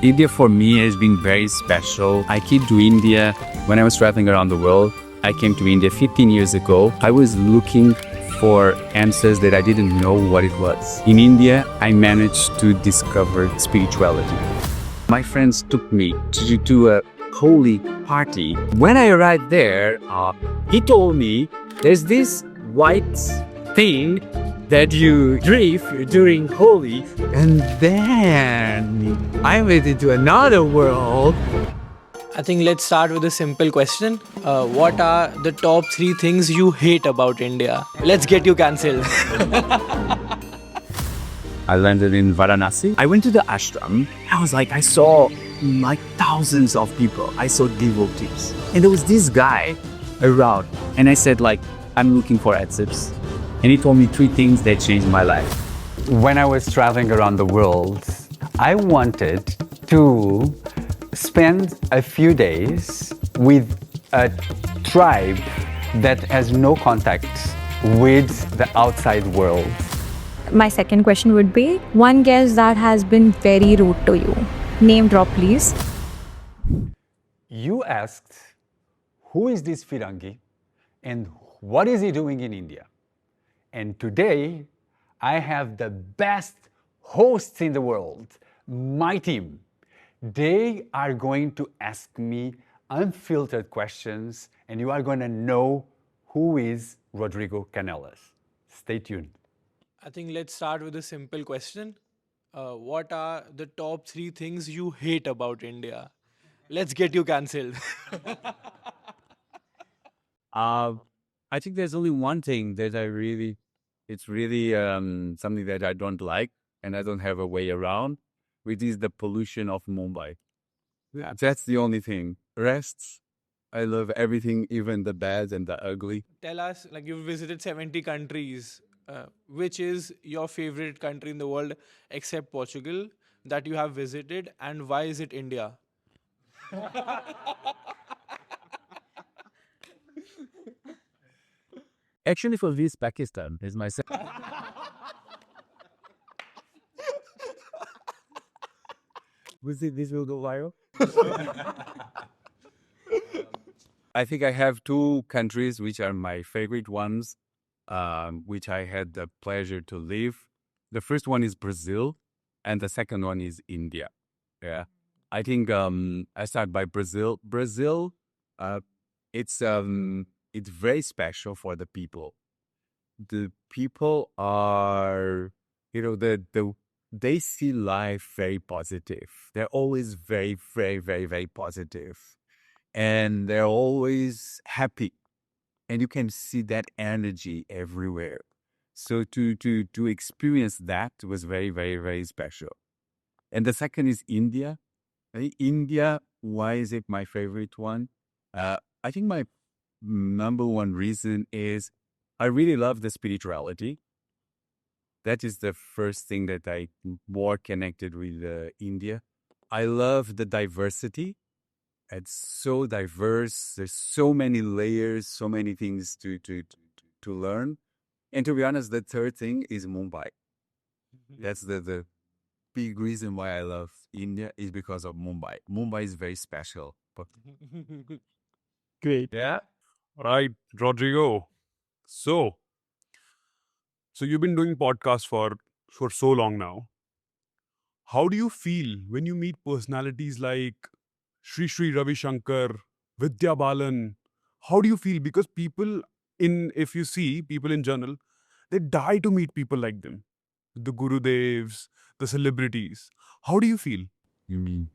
India for me has been very special. I came to India when I was traveling around the world. I came to India 15 years ago. I was looking for answers that I didn't know what it was. In India, I managed to discover spirituality. My friends took me to a Holi party. When I arrived there, he told me there's this white thing that you drink during Holi, and then I went into another world. I think let's start with a simple question. What are the top three things you hate about India? Let's get you cancelled. I landed in Varanasi. I went to the ashram. I saw like thousands of people. I saw devotees. And there was this guy around. And I said I'm looking for answers. And he told me three things that changed my life. When I was traveling around the world, I wanted to spend a few days with a tribe that has no contact with the outside world. My second question would be one guest that has been very rude to you. Name drop, please. You asked, who is this Firangi and what is he doing in India? And today, I have the best hosts in the world, my team. They are going to ask me unfiltered questions, and you are going to know who is Rodrigo Canelas. Stay tuned. I think let's start with a simple question. What are the top three things you hate about India? Let's get you cancelled. I think there's only one thing that it's really something that I don't like and I don't have a way around, which is the pollution of Mumbai. Yeah, that's the only thing. Rest, I love everything, even the bad and the ugly. Tell us, you've visited 70 countries. Which is your favorite country in the world except Portugal that you have visited, and why is it India? Actually, for this, Pakistan is my second. This will go viral. I think I have two countries which are my favorite ones, which I had the pleasure to live. The first one is Brazil, and the second one is India. Yeah, I think I start by Brazil. Brazil, uh, it's very special for the people. The people are, they see life very positive. They're always very, very, very, very positive, and they're always happy, and you can see that energy everywhere. So to experience that was very, very, very special. And the second is India. India, why is it my favorite one? I think my number one reason is I really love the spirituality. That is the first thing that I more connected with India. I love the diversity. It's so diverse. There's so many layers, so many things to learn. And to be honest, the third thing is Mumbai. That's the big reason why I love India is because of Mumbai. Mumbai is very special. But Great. yeah, Right, Rodrigo. So, so you've been doing podcasts for so long now. How do you feel when you meet personalities like Sri Ravi Shankar, Vidya Balan? How do you feel? Because if you see people in general, they die to meet people like them, the Gurudevs, the celebrities. How do you feel? you mean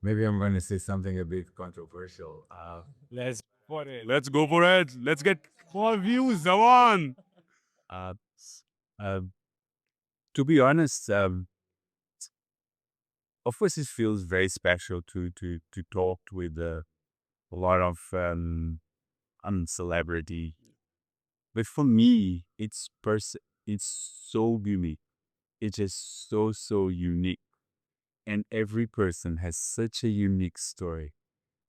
maybe I'm going to say something a bit controversial. Let's for it. Let's go for it. Let's get more views. Come on. Uh, uh, to be honest, of course, it feels very special to talk with a lot of celebrity. But for me, it's so unique. It is so unique, and every person has such a unique story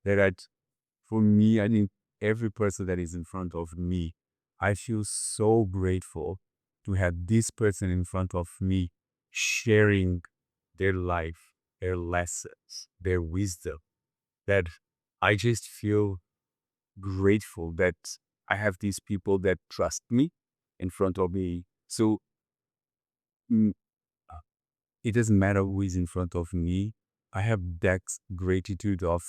for me, I think every person that is in front of me, I feel so grateful to have this person in front of me sharing their life, their lessons, their wisdom, that I just feel grateful that I have these people that trust me in front of me. So mm, uh, it doesn't matter who is in front of me. I have that gratitude of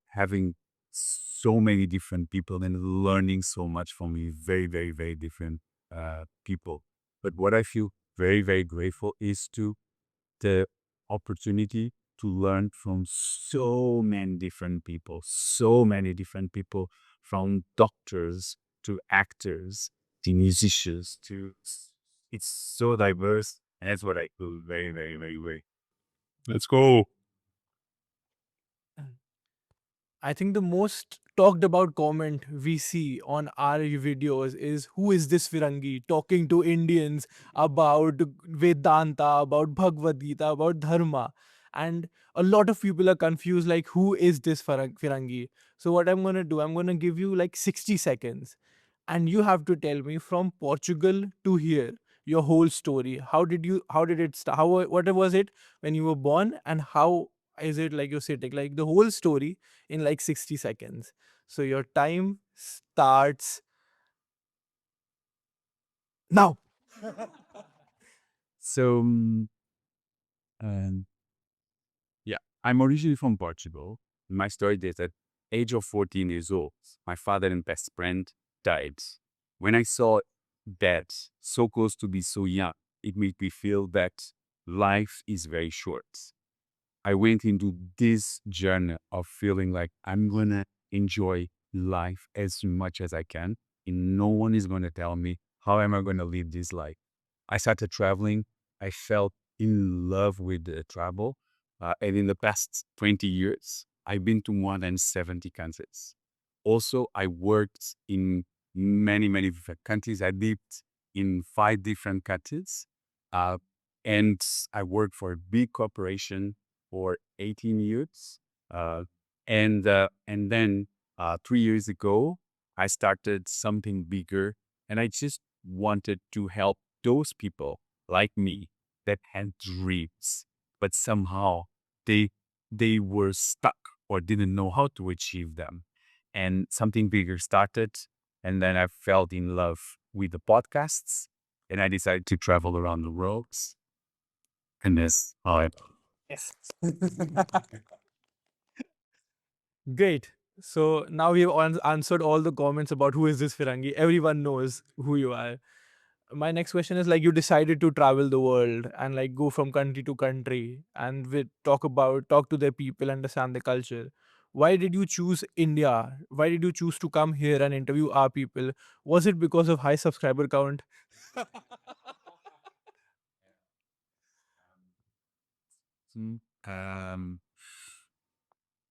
having so many different people and learning so much from very, very, very different people. But what I feel very, very grateful is to the opportunity to learn from so many different people, from doctors to actors to musicians to it's so diverse, and that's what I feel very, very, very, very. Let's go. I think the most talked about comment we see on our videos is, who is this Firangi talking to Indians about Vedanta, about Bhagavad Gita, about Dharma? And a lot of people are confused, like, who is this Firangi? So, what I'm going to do, I'm going to give you like 60 seconds, and you have to tell me from Portugal to here your whole story. How did it start? What was it when you were born, and how is it like you're sitting, like the whole story in like 60 seconds. So your time starts now. So um, yeah, I'm originally from Portugal. My story is at age of 14 years old, my father and best friend died. When I saw that so close to be so young, it made me feel that life is very short. I went into this journey of feeling like I'm gonna enjoy life as much as I can, and no one is gonna tell me how am I gonna live this life. I started traveling. I felt in love with the travel, and in the past 20 years, I've been to more than 70 countries. Also, I worked in many, many different countries. I lived in 5 different countries, uh, and I worked for a big corporation for 18 years. Uh, and then 3 years ago, I started something bigger, and I just wanted to help those people like me that had dreams, but somehow they they were stuck or didn't know how to achieve them. And something bigger started, and then I fell in love with the podcasts, and I decided to travel around the world. And that's how I. Yes. Great. So now we have answered all the comments about who is this Firangi. Everyone knows who you are. My next question is, like, you decided to travel the world and like go from country to country and we talk to their people, understand the culture. Why did you choose India? Why did you choose to come here and interview our people? Was it because of high subscriber count? Um,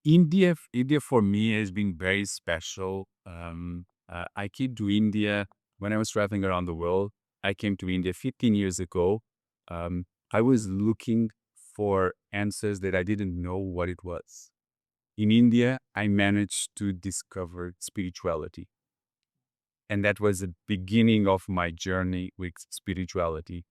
India for me has been very special. I came to India when I was traveling around the world. I came to India 15 years ago. I was looking for answers that I didn't know what it was. In India, I managed to discover spirituality. And that was the beginning of my journey with spirituality.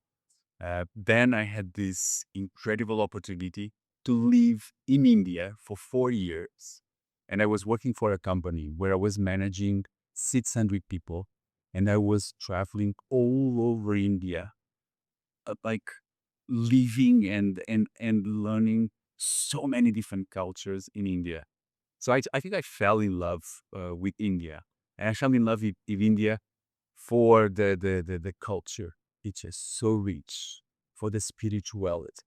Then I had this incredible opportunity to live in India for 4 years. And I was working for a company where I was managing 600 people, and I was traveling all over India, like living and learning so many different cultures in India. So I think I fell in love with India. And I fell in love with India for the culture. It's just so rich, for the spirituality.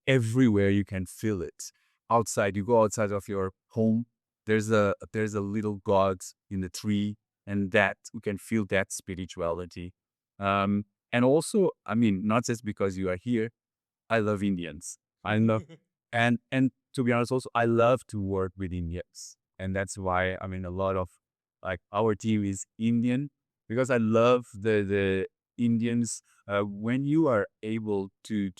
Everywhere you can feel it. Outside, you go outside of your home, there's a little god in the tree, and that you can feel that spirituality. Um, and also, I mean, not just because you are here, I love Indians. I love and to be honest, also I love to work with Indians, and that's why I mean a lot of like our team is Indian because I love the Indians. When you are able to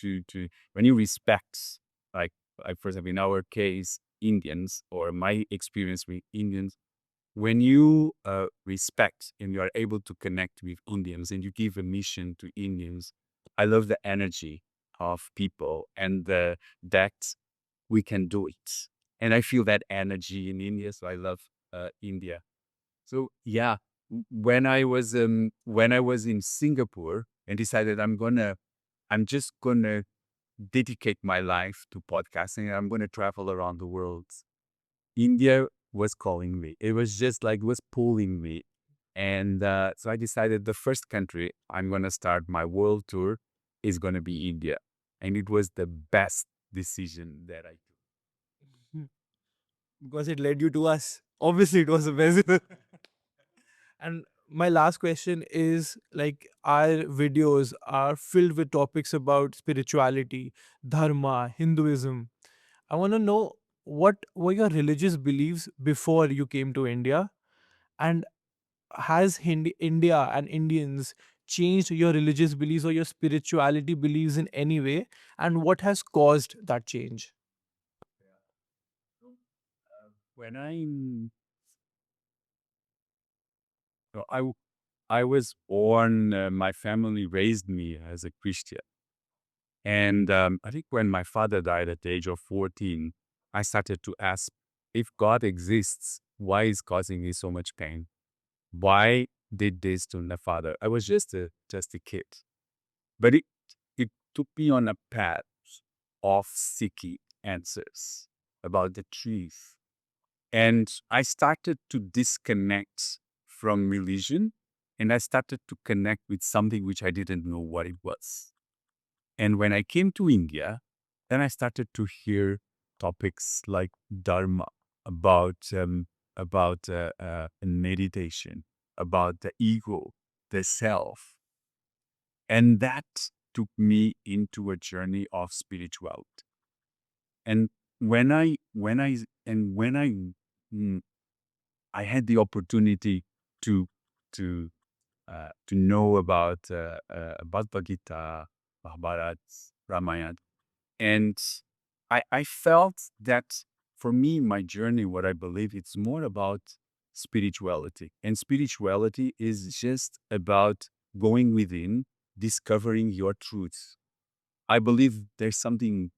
when you respect like for example in our case Indians or my experience with Indians, when you respect and you are able to connect with Indians and you give a mission to Indians, I love the energy of people and that we can do it. And I feel that energy in India, so I love India. So yeah, when I was in Singapore and decided I'm just gonna dedicate my life to podcasting. I'm gonna travel around the world. India was calling me. It was just like was pulling me, and so I decided the first country I'm gonna start my world tour is gonna be India, and it was the best decision that I took. Because it led you to us. Obviously, it was the best. And my last question is like, our videos are filled with topics about spirituality, dharma, Hinduism. I want to know, what were your religious beliefs before you came to India? And has India and Indians changed your religious beliefs or your spirituality beliefs in any way? And what has caused that change? When so I was born, my family raised me as a Christian. And I think when my father died at the age of 14, I started to ask, if God exists, why is causing me so much pain? Why did this to my father? I was just a kid. But it took me on a path of seeking answers about the truth. And I started to disconnect from religion, and I started to connect with something which I didn't know what it was. And when I came to India, then I started to hear topics like Dharma, about meditation, about the ego, the self, and that took me into a journey of spirituality. And when I mm, I had the opportunity to to to know about Bhagavad Gita, Mahabharata, Ramayana. And I felt that for me, my journey, what I believe, it's more about spirituality. And spirituality is just about going within, discovering your truths. I believe there's something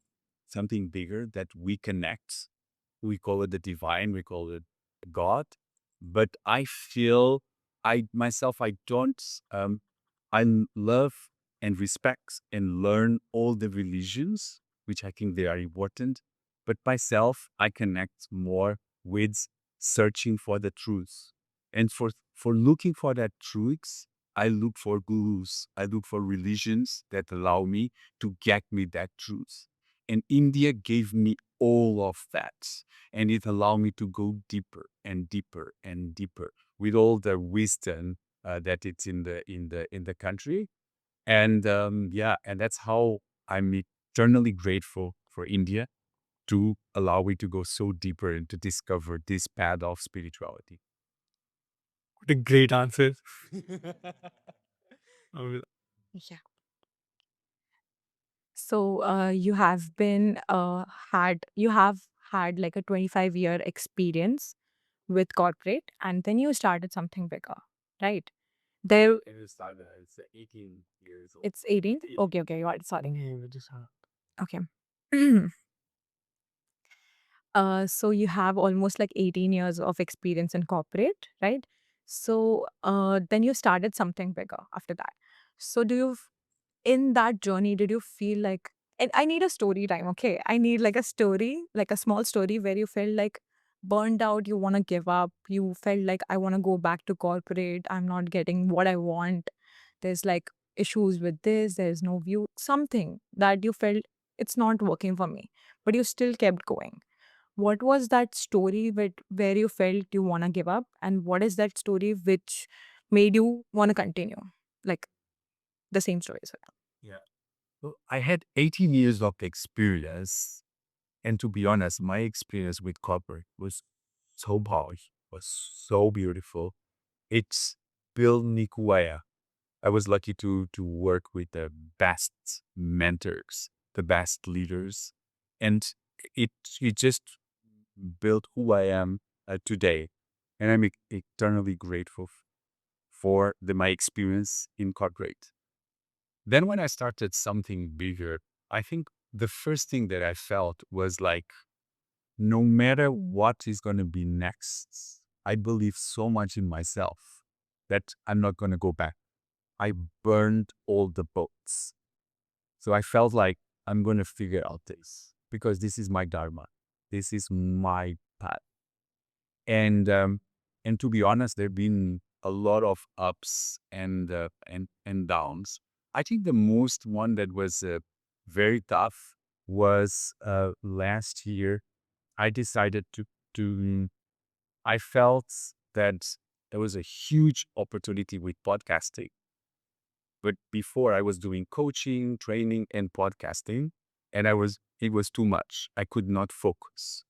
bigger that we connect. We call it the divine, we call it God. But I feel I myself, I don't love and respect and learn all the religions, which I think they are important. But myself, I connect more with searching for the truth. And for looking for that truths, I look for gurus. I look for religions that allow me to get me that truth. And India gave me all of that. And it allowed me to go deeper and deeper and deeper with all the wisdom that it's in the country. And yeah, and that's how I'm eternally grateful for India to allow me to go so deeper and to discover this path of spirituality. What a great answer. Um, Yeah. So you have had like a 25-year experience with corporate, and then you started something bigger, right? There, And it's 18 years old. it's 18. Okay, okay, got it. Sorry. Okay. So you have almost like 18 years of experience in corporate, right? So then you started something bigger after that. So in that journey, did you feel like, and I need a story time, okay? I need like a story, like a small story where you felt like burned out, you want to give up, you felt like, I want to go back to corporate, I'm not getting what I want. There's like issues with this, there's no view, something that you felt it's not working for me, but you still kept going. What was that story where you felt you want to give up? And what is that story which made you want to continue? Like the same story. So. Yeah. So I had 18 years of experience. And to be honest, my experience with corporate was so polished, was so beautiful. It's built me who I am. I was lucky to work with the best mentors, the best leaders, and it it just built who I am today. And I'm eternally grateful for my experience in corporate. Then when I started something bigger, I think the first thing that I felt was like, no matter what is going to be next, I believe so much in myself that I'm not going to go back. I burned all the boats. So I felt like I'm going to figure out this because this is my dharma. This is my path. And to be honest, there've been a lot of ups and downs. I think the most one that was very tough was last year. I decided to I felt that there was a huge opportunity with podcasting. But before I was doing coaching, training, and podcasting, and it was too much. I could not focus.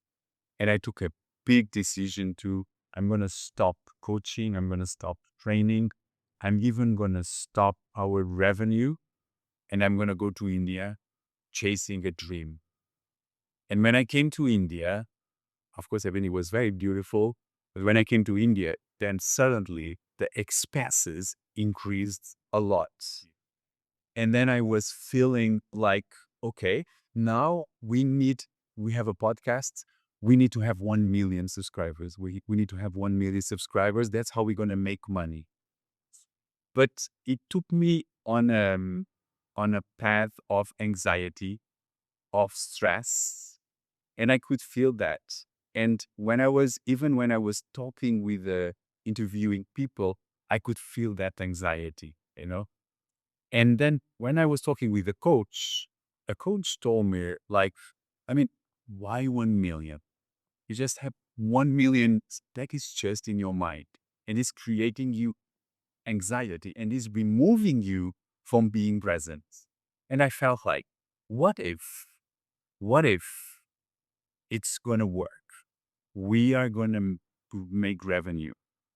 And I took a big decision to, I'm going to stop coaching. I'm going to stop training. I'm even going to stop our revenue. And I'm going to go to India chasing a dream. And when I came to India, of course, everything was very beautiful. But when I came to India, then suddenly the expenses increased a lot. And then I was feeling like, okay, now we have a podcast. We need to have 1 million subscribers. We need to have 1 million subscribers. That's how we're going to make money. But it took me on a path of anxiety, of stress, and I could feel that. And even when I was talking with interviewing people, I could feel that anxiety, you know? And then when I was talking with a coach told me, like, I mean, why 1 million? You just have 1 million that is just in your mind and it's creating you anxiety and is removing you from being present. And I felt like, what if, what if it's going to work? We are going to make revenue.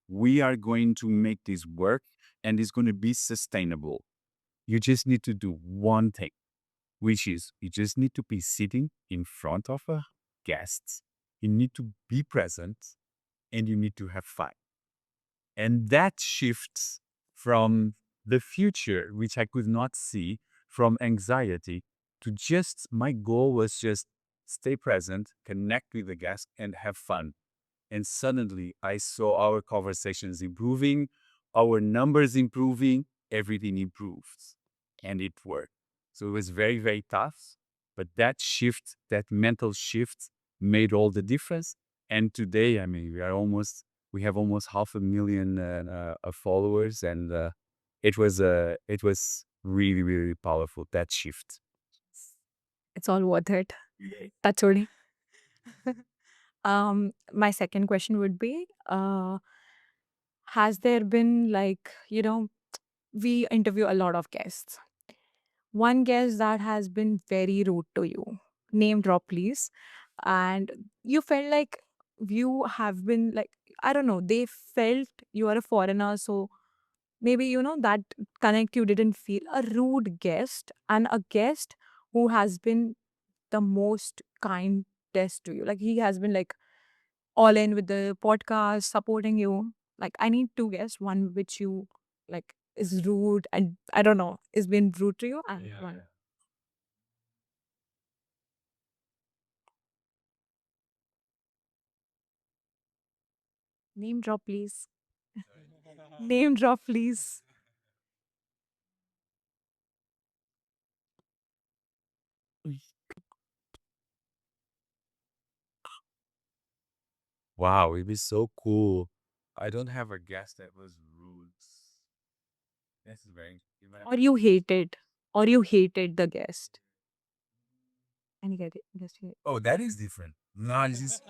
We are going to make this work and it's going to be sustainable. You just need to do one thing, which is you just need to be sitting in front of a guest. You need to be present and you need to have fun. And that shifts from the future, which I could not see, from anxiety to just my goal was just stay present, connect with the guest, and have fun. And suddenly I saw our conversations improving, our numbers improving, everything improves. And it worked. So it was very, very tough. But that shift, that mental shift made all the difference. And today, I mean, we have almost 500,000 followers. And it was really, really powerful, that shift. It's all worth it. That's only. My second question would be, has there been like, we interview a lot of guests. One guest that has been very rude to you. Name drop, please. And you felt like you have been like, I don't know, they felt you are a foreigner. So maybe, that connect you didn't feel a rude guest and a guest who has been the most kindest to you. Like he has been like all in with the podcast, supporting you. Like I need two guests, one which you like is rude and I don't know, is being rude to you, and one. Name drop, please. Name drop, please. Wow, it was so cool. I don't have a guest that was rude. This is very. Or you hated, or you hated the guest. And you get it. Guess you. Oh, that is different. No, this is.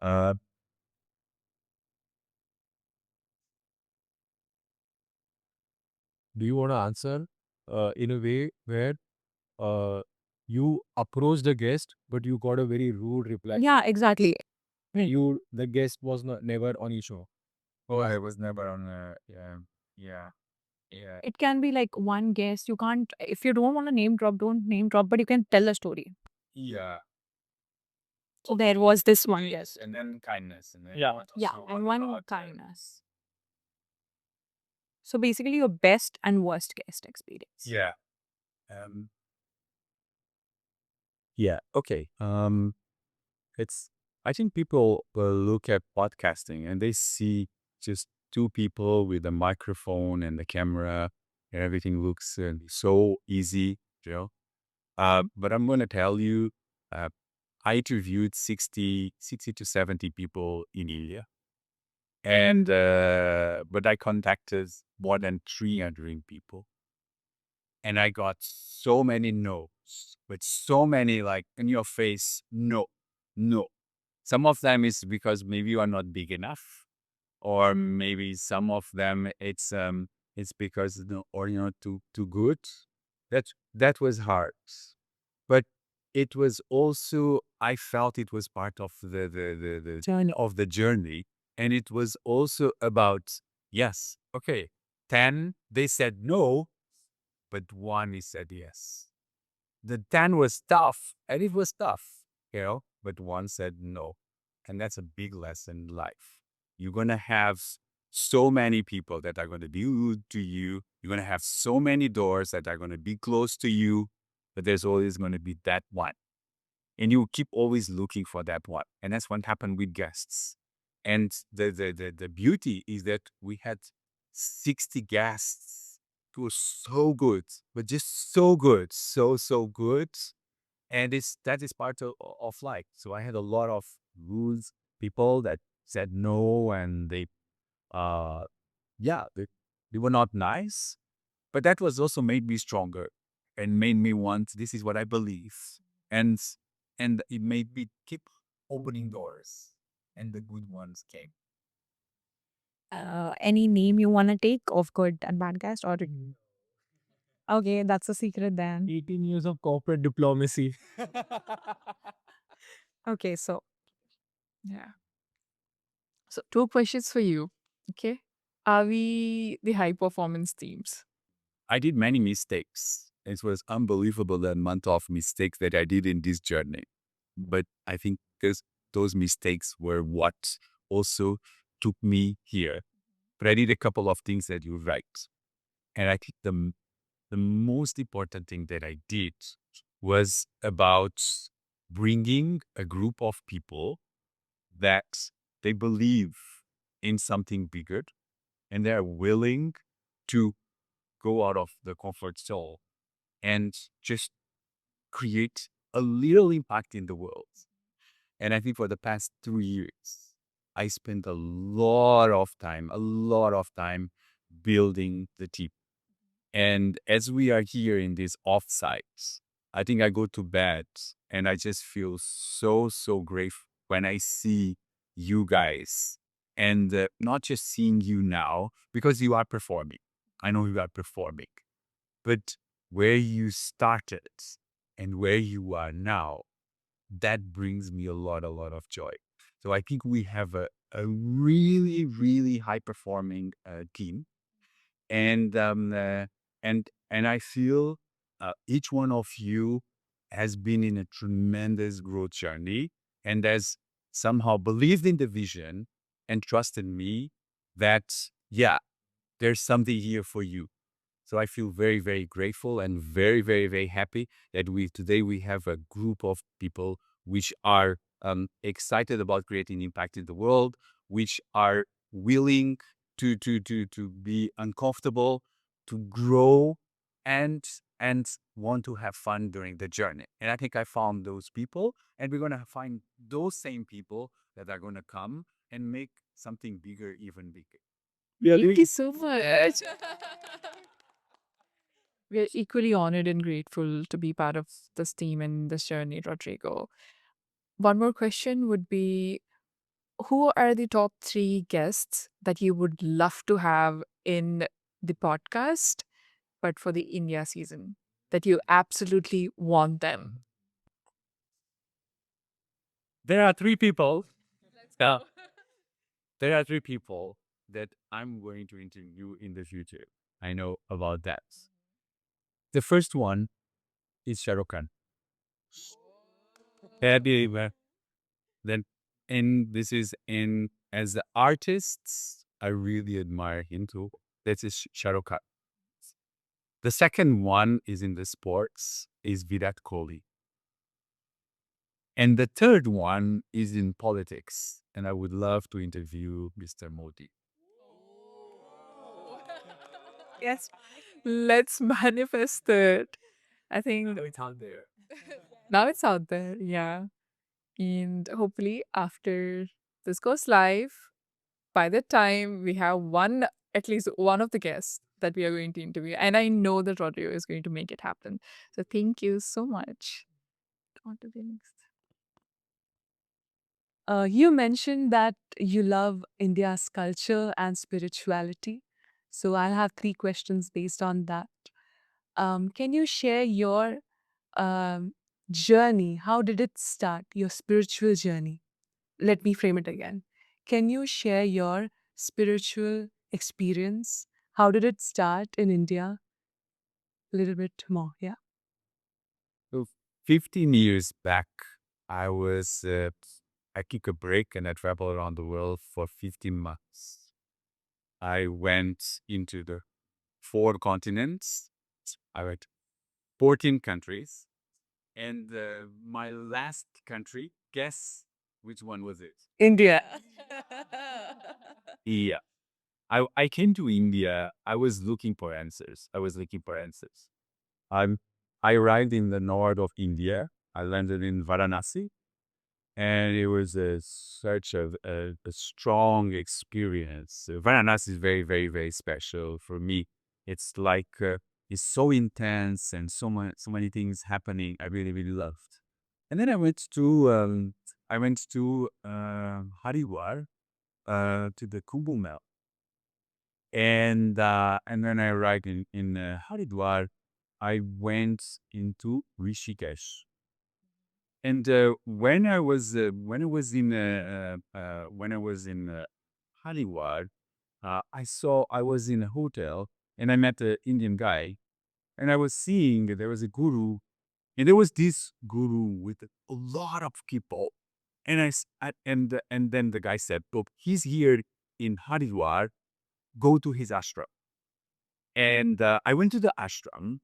Uh, Do you want to answer in a way where uh, you approached the guest, but you got a very rude reply? Yeah, exactly. The guest was not never on your show. oh, I was never on. Yeah, yeah, yeah. It can be like one guest. You can't, if you don't want to name drop, don't name drop, but you can tell a story. Yeah. So there was this one guest. And then kindness. And then Yeah. what Yeah, also and one about, kindness. So basically, your best and worst guest experience. Yeah. Um, yeah. Okay. It's. I think people will look at podcasting and they see just two people with a microphone and the camera, and everything looks so easy, you know. But I'm going to tell you, uh, I interviewed 60 to 70 people in India. And, but I contacted more than 300 people. And I got so many no's, but so many like in your face, no, no. Some of them is because maybe you are not big enough, or maybe some of them it's because or you're not too good. That was hard, but it was also I felt it was part of the journey of the journey, and it was also about yes, okay, 10 they said no, but one he said yes. The 10 was tough, and it was tough, but one said no. And that's a big lesson in life. You're going to have so many people that are going to be rude to you. You're going to have so many doors that are going to be close to you, but there's always going to be that one. And you keep always looking for that one. And that's what happened with guests. And the beauty is that we had 60 guests. It was so good, but just so good, so good. And that is part of life. So I had a lot of rules people that said no, and uh yeah, they were not nice, but that was also made me stronger and made me want this is what I believe. And and it made me keep opening doors, and the good ones came. Any name you want to take of good and bad guest, or okay, that's a secret then. 18 years of corporate diplomacy. Okay, so Yeah. So, two questions for you. Okay. Are we the high performance teams? I did many mistakes. It was unbelievable the amount of mistakes that I did in this journey. But I think those mistakes were what also took me here. But I did a couple of things that you're right. And I think the most important thing that I did was about bringing a group of people that they believe in something bigger and they're willing to go out of the comfort zone and just create a little impact in the world. And I think for the past 3 years, I spent a lot of time building the team. And as we are here in these offsites, I think I go to bed and I just feel so grateful when I see you guys, and not just seeing you now because you are performing. I know you are performing, but where you started and where you are now, that brings me a lot of joy. So I think we have a really high performing team, and and I feel each one of you has been in a tremendous growth journey and has somehow believed in the vision and trusted me that yeah, there's something here for you. So I feel very grateful and very happy that we today we have a group of people which are excited about creating impact in the world, which are willing to be uncomfortable, to grow, and and want to have fun during the journey. And I think I found those people, and we're gonna find those same people that are gonna come and make something bigger, even bigger. Thank you so much. We're equally honored and grateful to be part of this team and this journey, Rodrigo. One more question would be, who are the top three guests that you would love to have in the podcast, but for the India season, that you absolutely want them? There are three people. Yeah. There are three people that I'm going to interview in the future. I know about that. The first one is Shah Rukh Khan. Happy then, and this is in as the artists, I really admire him too. That is Shah Rukh Khan. The second one is in the sports, is Virat Kohli. And the third one is in politics. And I would love to interview Mr. Modi. Yes. Let's manifest it. I think It's out there. now it's out there. Yeah. And hopefully, after this goes live, by the time we have one, at least one of the guests that we are going to interview, and I know that Rodrigo is going to make it happen. So thank you so much. On to the next. You mentioned that you love India's culture and spirituality. So I'll have three questions based on that. Can you share your journey? How did it start, your spiritual journey? Let me frame it again. Can you share your spiritual experience? How did it start in India? A little bit more, yeah. So 15 years back, I was, I took a break and I traveled around the world for 15 months. I went into the 4 continents. I went 14 countries. And my last country, guess which one was it? India. Yeah. I came to India. I was looking for answers. I'm, I arrived in the north of India. I landed in Varanasi. And it was such a strong experience. Varanasi is very, very, very special for me. It's like, it's so intense and so many things happening. I really, really loved. And then I went to Haridwar, to the Kumbh Mela. And when I arrived in Haridwar, I went into Rishikesh. And when I was in Haridwar, I was in a hotel and I met an Indian guy, and I was seeing that there was a guru, and there was this guru with a lot of people. And and then the guy said, "Look, he's here in Haridwar. Go to his ashram." And I went to the ashram.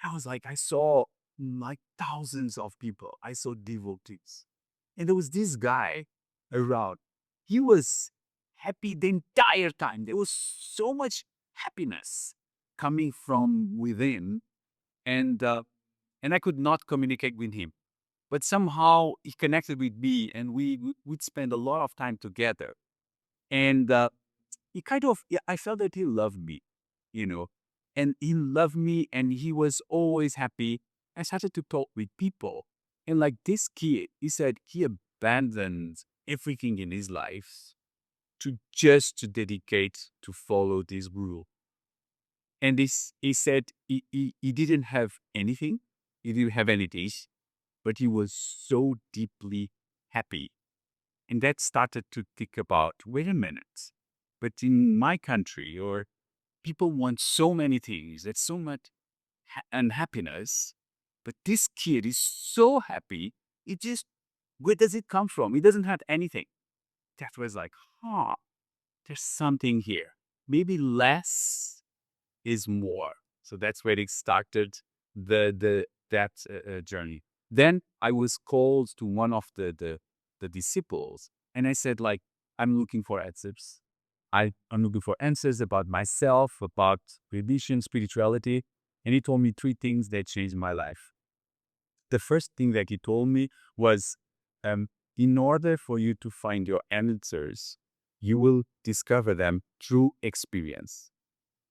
I was like, I saw like thousands of people. I saw devotees, and there was this guy around. He was happy the entire time. There was so much happiness coming from within, and I could not communicate with him. But somehow he connected with me, and would spend a lot of time together. And he kind of, yeah, I felt that he loved me, you know, and he loved me, and he was always happy. I started to talk with people, and like this kid, he said he abandoned everything in his life to dedicate to follow this rule. And he said he didn't have anything, he didn't have anything, but he was so deeply happy. And that started to think about, wait a minute, but in my country, or people want so many things, there's so much unhappiness, but this kid is so happy. It just, where does it come from? He doesn't have anything. That was like, huh, there's something here. Maybe less is more. So that's where it started that journey. Then I was called to one of the disciples, and I said, like, I'm looking for answers. I'm looking for answers about myself, about religion, spirituality. And he told me 3 things that changed my life. The first thing that he told me was, in order for you to find your answers, you will discover them through experience.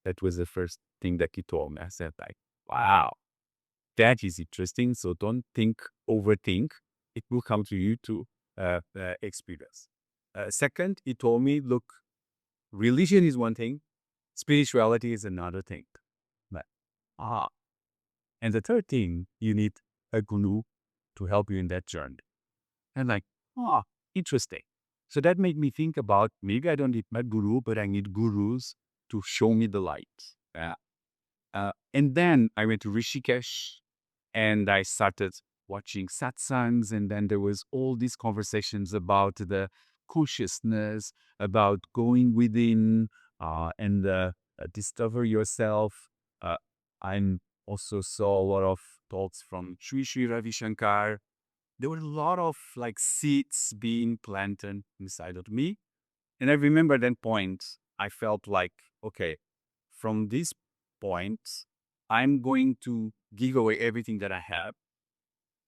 That was the first thing that he told me. I said, like, wow, that is interesting. So don't overthink. It will come to you to experience. Second, he told me, look, religion is one thing, spirituality is another thing. Like, ah. And the third thing, you need a guru to help you in that journey. And like, interesting. So that made me think about, maybe I don't need my guru, but I need gurus to show me the light. And then I went to Rishikesh, and I started watching satsangs, and then there was all these conversations about the consciousness, about going within, and discover yourself. I'm also saw a lot of talks from Sri Ravi Shankar. There were a lot of like seeds being planted inside of me. And I remember that point, I felt like, okay, from this point, I'm going to give away everything that I have.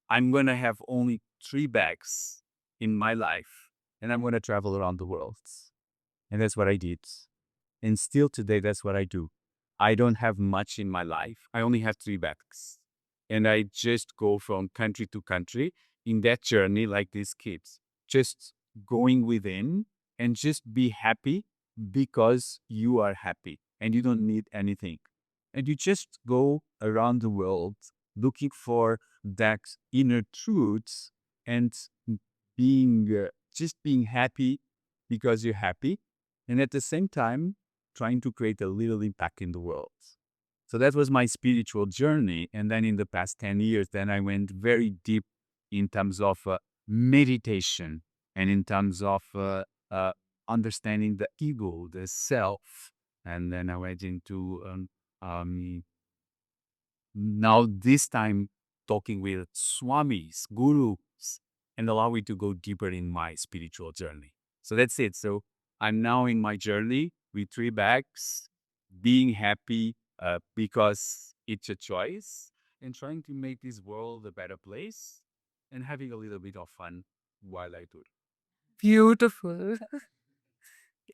I'm going to have only 3 bags in my life, and I'm going to travel around the world. And that's what I did. And still today, that's what I do. I don't have much in my life. I only have 3 bags. And I just go from country to country in that journey, like these kids, just going within and just be happy because you are happy and you don't need anything. And you just go around the world looking for that inner truths and being just being happy because you're happy, and at the same time trying to create a little impact in the world. So that was my spiritual journey. And then in the past 10 years, then I went very deep in terms of meditation and in terms of uh, understanding the ego, the self. And then I went into now this time talking with swamis, gurus, and allow me to go deeper in my spiritual journey. So that's it. So I'm now in my journey with 3 bags, being happy because it's a choice, and trying to make this world a better place and having a little bit of fun while I do it. Beautiful.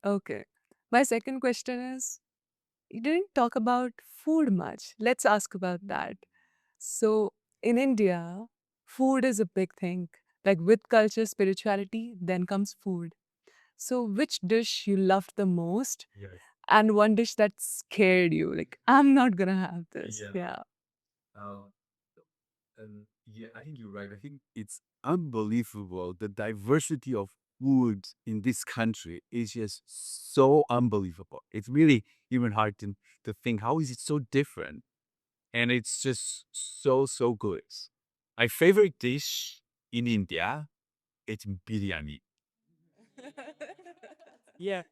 Okay. My second question is, you didn't talk about food much. Let's ask about that. So, in India, food is a big thing. Like with culture, spirituality, then comes food. So, which dish you loved the most Yes. and one dish that scared you? Like, I'm not gonna have this. Yeah. Yeah. Uh, And yeah, I think you're right. I think it's unbelievable. The diversity of foods in this country is just so unbelievable. It's really even hard to think how is it so different? And it's just so, so good. My favorite dish in India, it's biryani. Yeah.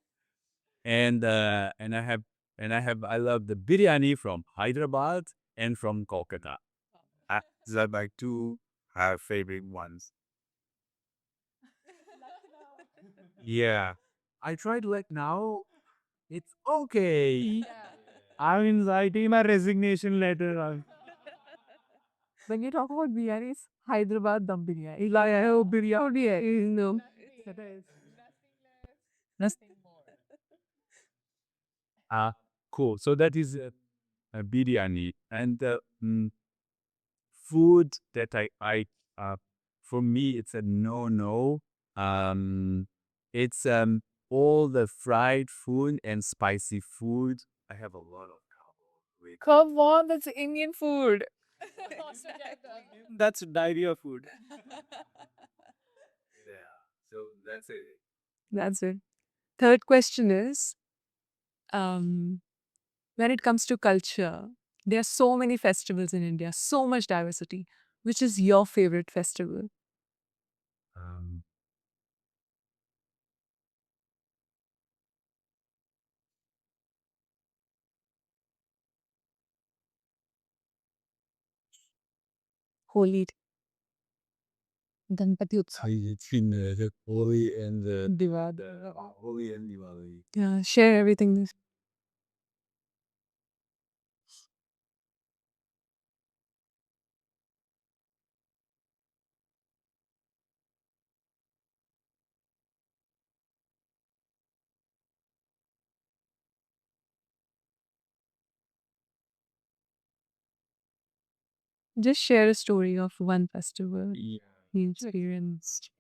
And I love the biryani from Hyderabad and from Kolkata. These are my two favorite ones. Yeah. I tried like now. It's okay. I'm writing my resignation letter. When you talk about biryani, it's Hyderabad dum biryani. It's like I have biryani. No. That's uh, cool. So that is a biryani. And food that uh, for me, it's a no. Um, it's all the fried food and spicy food. I have a lot of trouble with. Come on, that's Indian food. That's diarrhea food. Yeah. So that's it. That's it. Third question is, um, when it comes to culture, there are so many festivals in India, so much diversity. Which is your favorite festival? Um, Holi, Ganpati Utsav. it's in the Holi and Diwali. Holi and Diwali. Yeah, share everything. Just share a story of one festival Yeah. you experienced.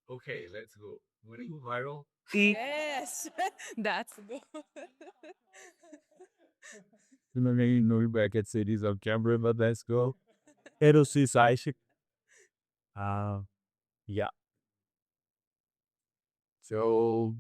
Okay, let's go. Want to go viral? Yes, that's good. Maybe no back at cities on camera, but let's go. It'll see Isaac. Uh, yeah. So,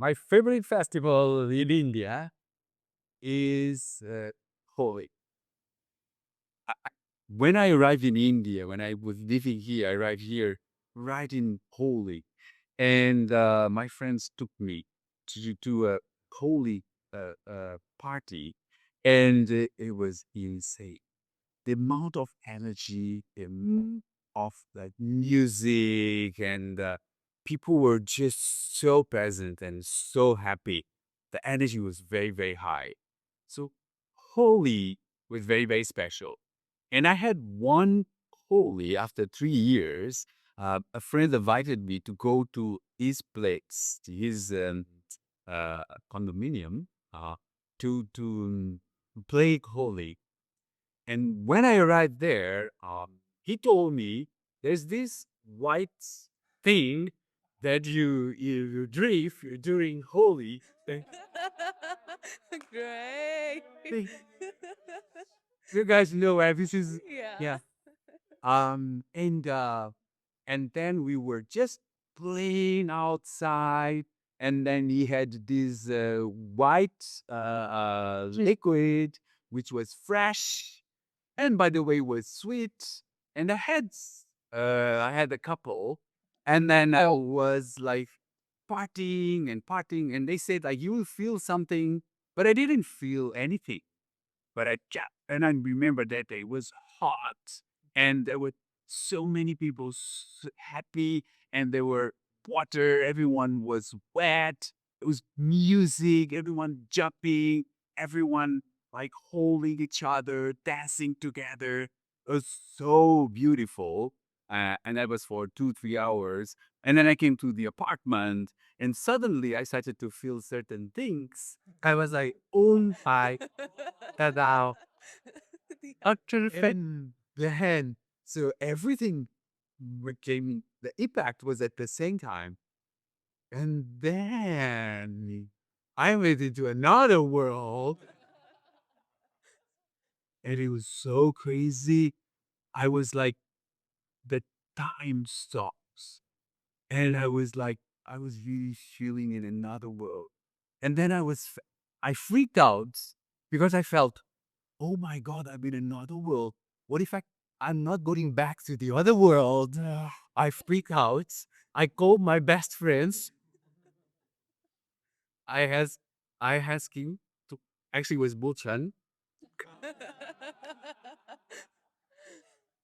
My favorite festival in India is Holi. When I arrived in India, when I was living here, I arrived here right in Holi, and my friends took me to a Holi party, and it was insane. The amount of energy, of like music, and people were just so present and so happy. The energy was very, very high. So Holi was very, very special. And I had one Holi after 3 years. A friend invited me to go to his place, to his uh, condominium, to play Holi. And when I arrived there, he told me there's this white thing that you drift during Holi. Great. Thing. You guys know where this is? Yeah. And then we were just playing outside, and then he had this white liquid, which was fresh, and by the way, was sweet. And I had a couple, and then I was like partying and partying, and they said like you will feel something, but I didn't feel anything. But and I remember that day was hot, and there were so many people happy, and there were water. Everyone was wet. It was music. Everyone jumping. Everyone like holding each other, dancing together. It was so beautiful. And that was for 2, 3 hours. And then I came to the apartment, and suddenly I started to feel certain things. I was like, oh my now after the hand. So everything became the impact was at the same time. And then I went into another world, and it was so crazy. I was like, the time stops. And I was really feeling in another world. And then I freaked out because I felt, oh my God, I'm in another world. What if I'm not going back to the other world? I freak out. I called my best friends. I has I asked him to actually it was Buchan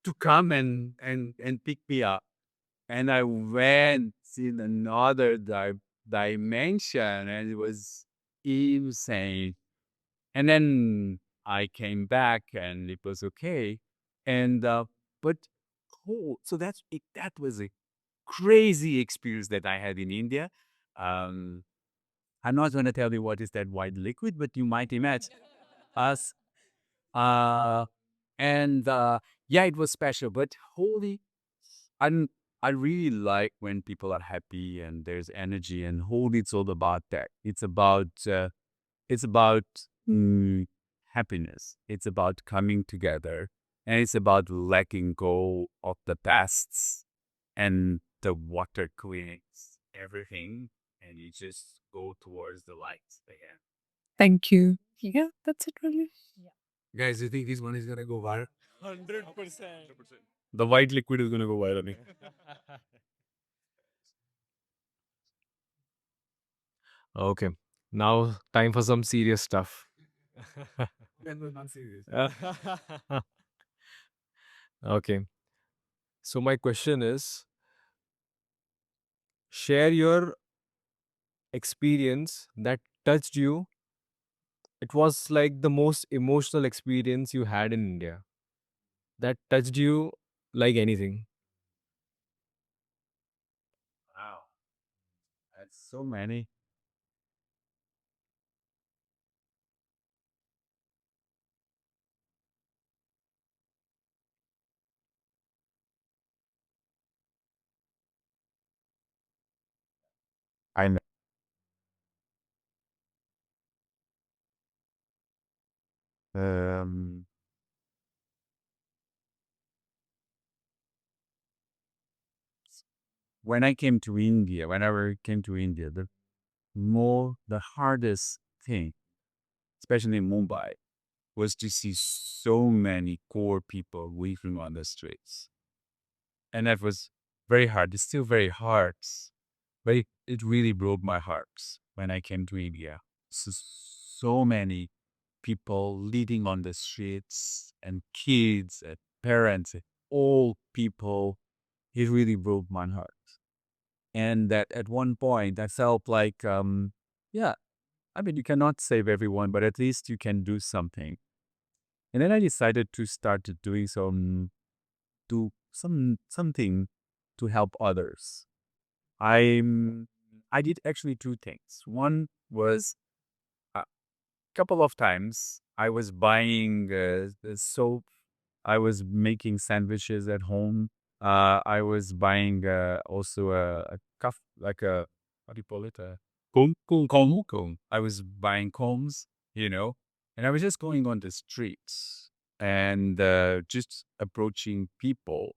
to come and pick me up. And I went in another dimension, and it was insane. And then I came back and it was okay. And but cool. So that was a crazy experience that I had in India. Um, I'm not going to tell you what is that white liquid, but you might imagine us. Uh, and yeah, it was special. But holy, I'm I really like when people are happy and there's energy. And holy, it's all about that. It's about happiness. It's about coming together, and it's about letting go of the pasts, and the water cleans everything, and you just go towards the light again. Thank you. Yeah, that's it really. Guys, you think this one is gonna go viral? 100%. The white liquid is gonna go viral. Okay, now time for some serious stuff. That was not serious. Okay, so my question is share your experience that touched you. It was like the most emotional experience you had in India that touched you like anything. Wow, that's so many. I know. Um, when I came to India, the hardest thing, especially in Mumbai, was to see so many poor people living on the streets. And that was very hard. It's still very hard. But it really broke my heart when I came to India. So many people living on the streets and kids and parents, old people. It really broke my heart. And that at one point I felt like, yeah, I mean, you cannot save everyone, but at least you can do something. And then I decided to start to doing something to help others. I'm I did actually two things. One was a couple of times I was buying the soap. I was making sandwiches at home. I was buying also a cuff, like a, what do you call it? A comb. I was buying combs, and I was just going on the streets and just approaching people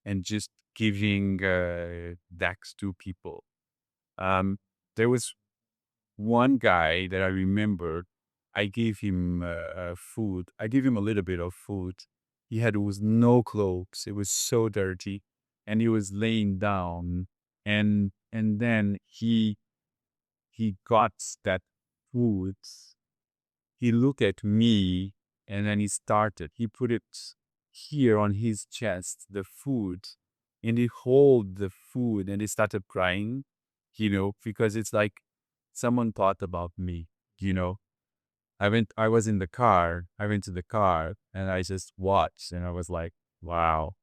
and just giving decks to people. There was one guy that I remembered. I gave him food. I gave him a little bit of food. He had was no clothes. It was so dirty, and he was laying down. And then he got that food. He looked at me, and then he started. He put it here on his chest, the food, and he hold the food, and he started crying, because it's like someone thought about me, you know. I was in the car. I went to the car, and I just watched, and I was like, wow,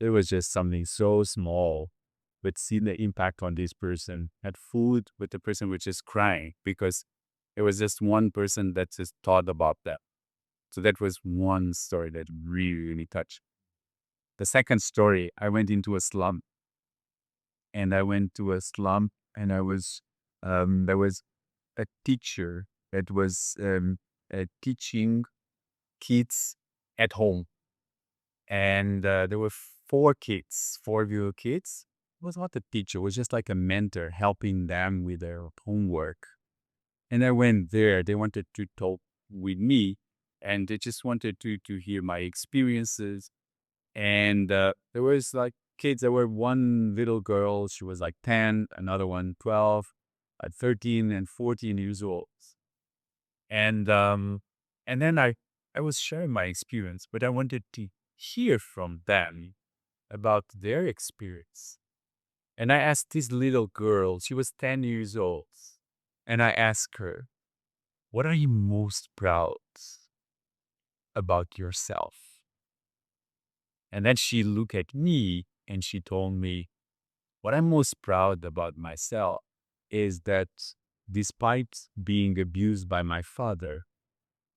it was just something so small, but see the impact on this person. Had food, but the person was just crying because it was just one person that just thought about them. So that was one story that really, really touched. The second story, I went into a slum, and I was, there was a teacher that was teaching kids at home. And there were four little kids. It was not a teacher, it was just like a mentor helping them with their homework. And I went there. They wanted to talk with me, and they just wanted to hear my experiences. And there was like kids. There were one little girl. She was like 10, another one 12, 13 and 14 years old. And then I was sharing my experience, but I wanted to hear from them about their experience. And I asked this little girl. She was 10 years old, and I asked her, "What are you most proud about yourself?" And then she looked at me and she told me, "What I'm most proud about myself is that despite being abused by my father,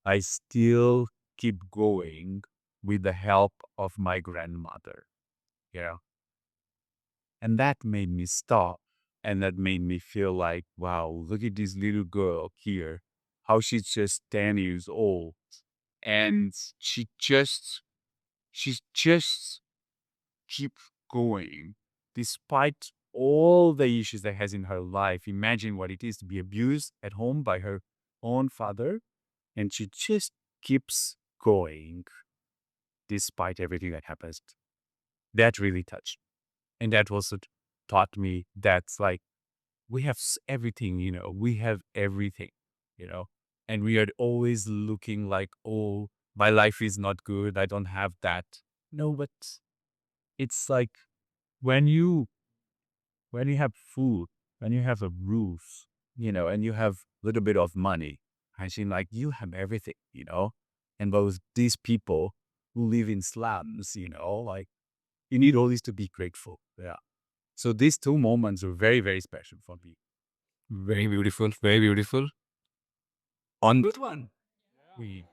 I still keep going with the help of my grandmother." Yeah. And that made me stop. And that made me feel like, wow, look at this little girl here, how she's just 10 years old. And she just keep going despite all the issues that has in her life. Imagine what it is to be abused at home by her own father. And she just keeps going despite everything that happens. That really touched. And that also taught me that's like, we have everything, we have everything, you know, and we are always looking like, oh, my life is not good. I don't have that. No, but it's like when you have food, when you have a roof, and you have a little bit of money, I seem like you have everything, and these people who live in slums, like you need always to be grateful. Yeah. So these two moments are very, very special for me. Very beautiful. Very beautiful. On Good one. we-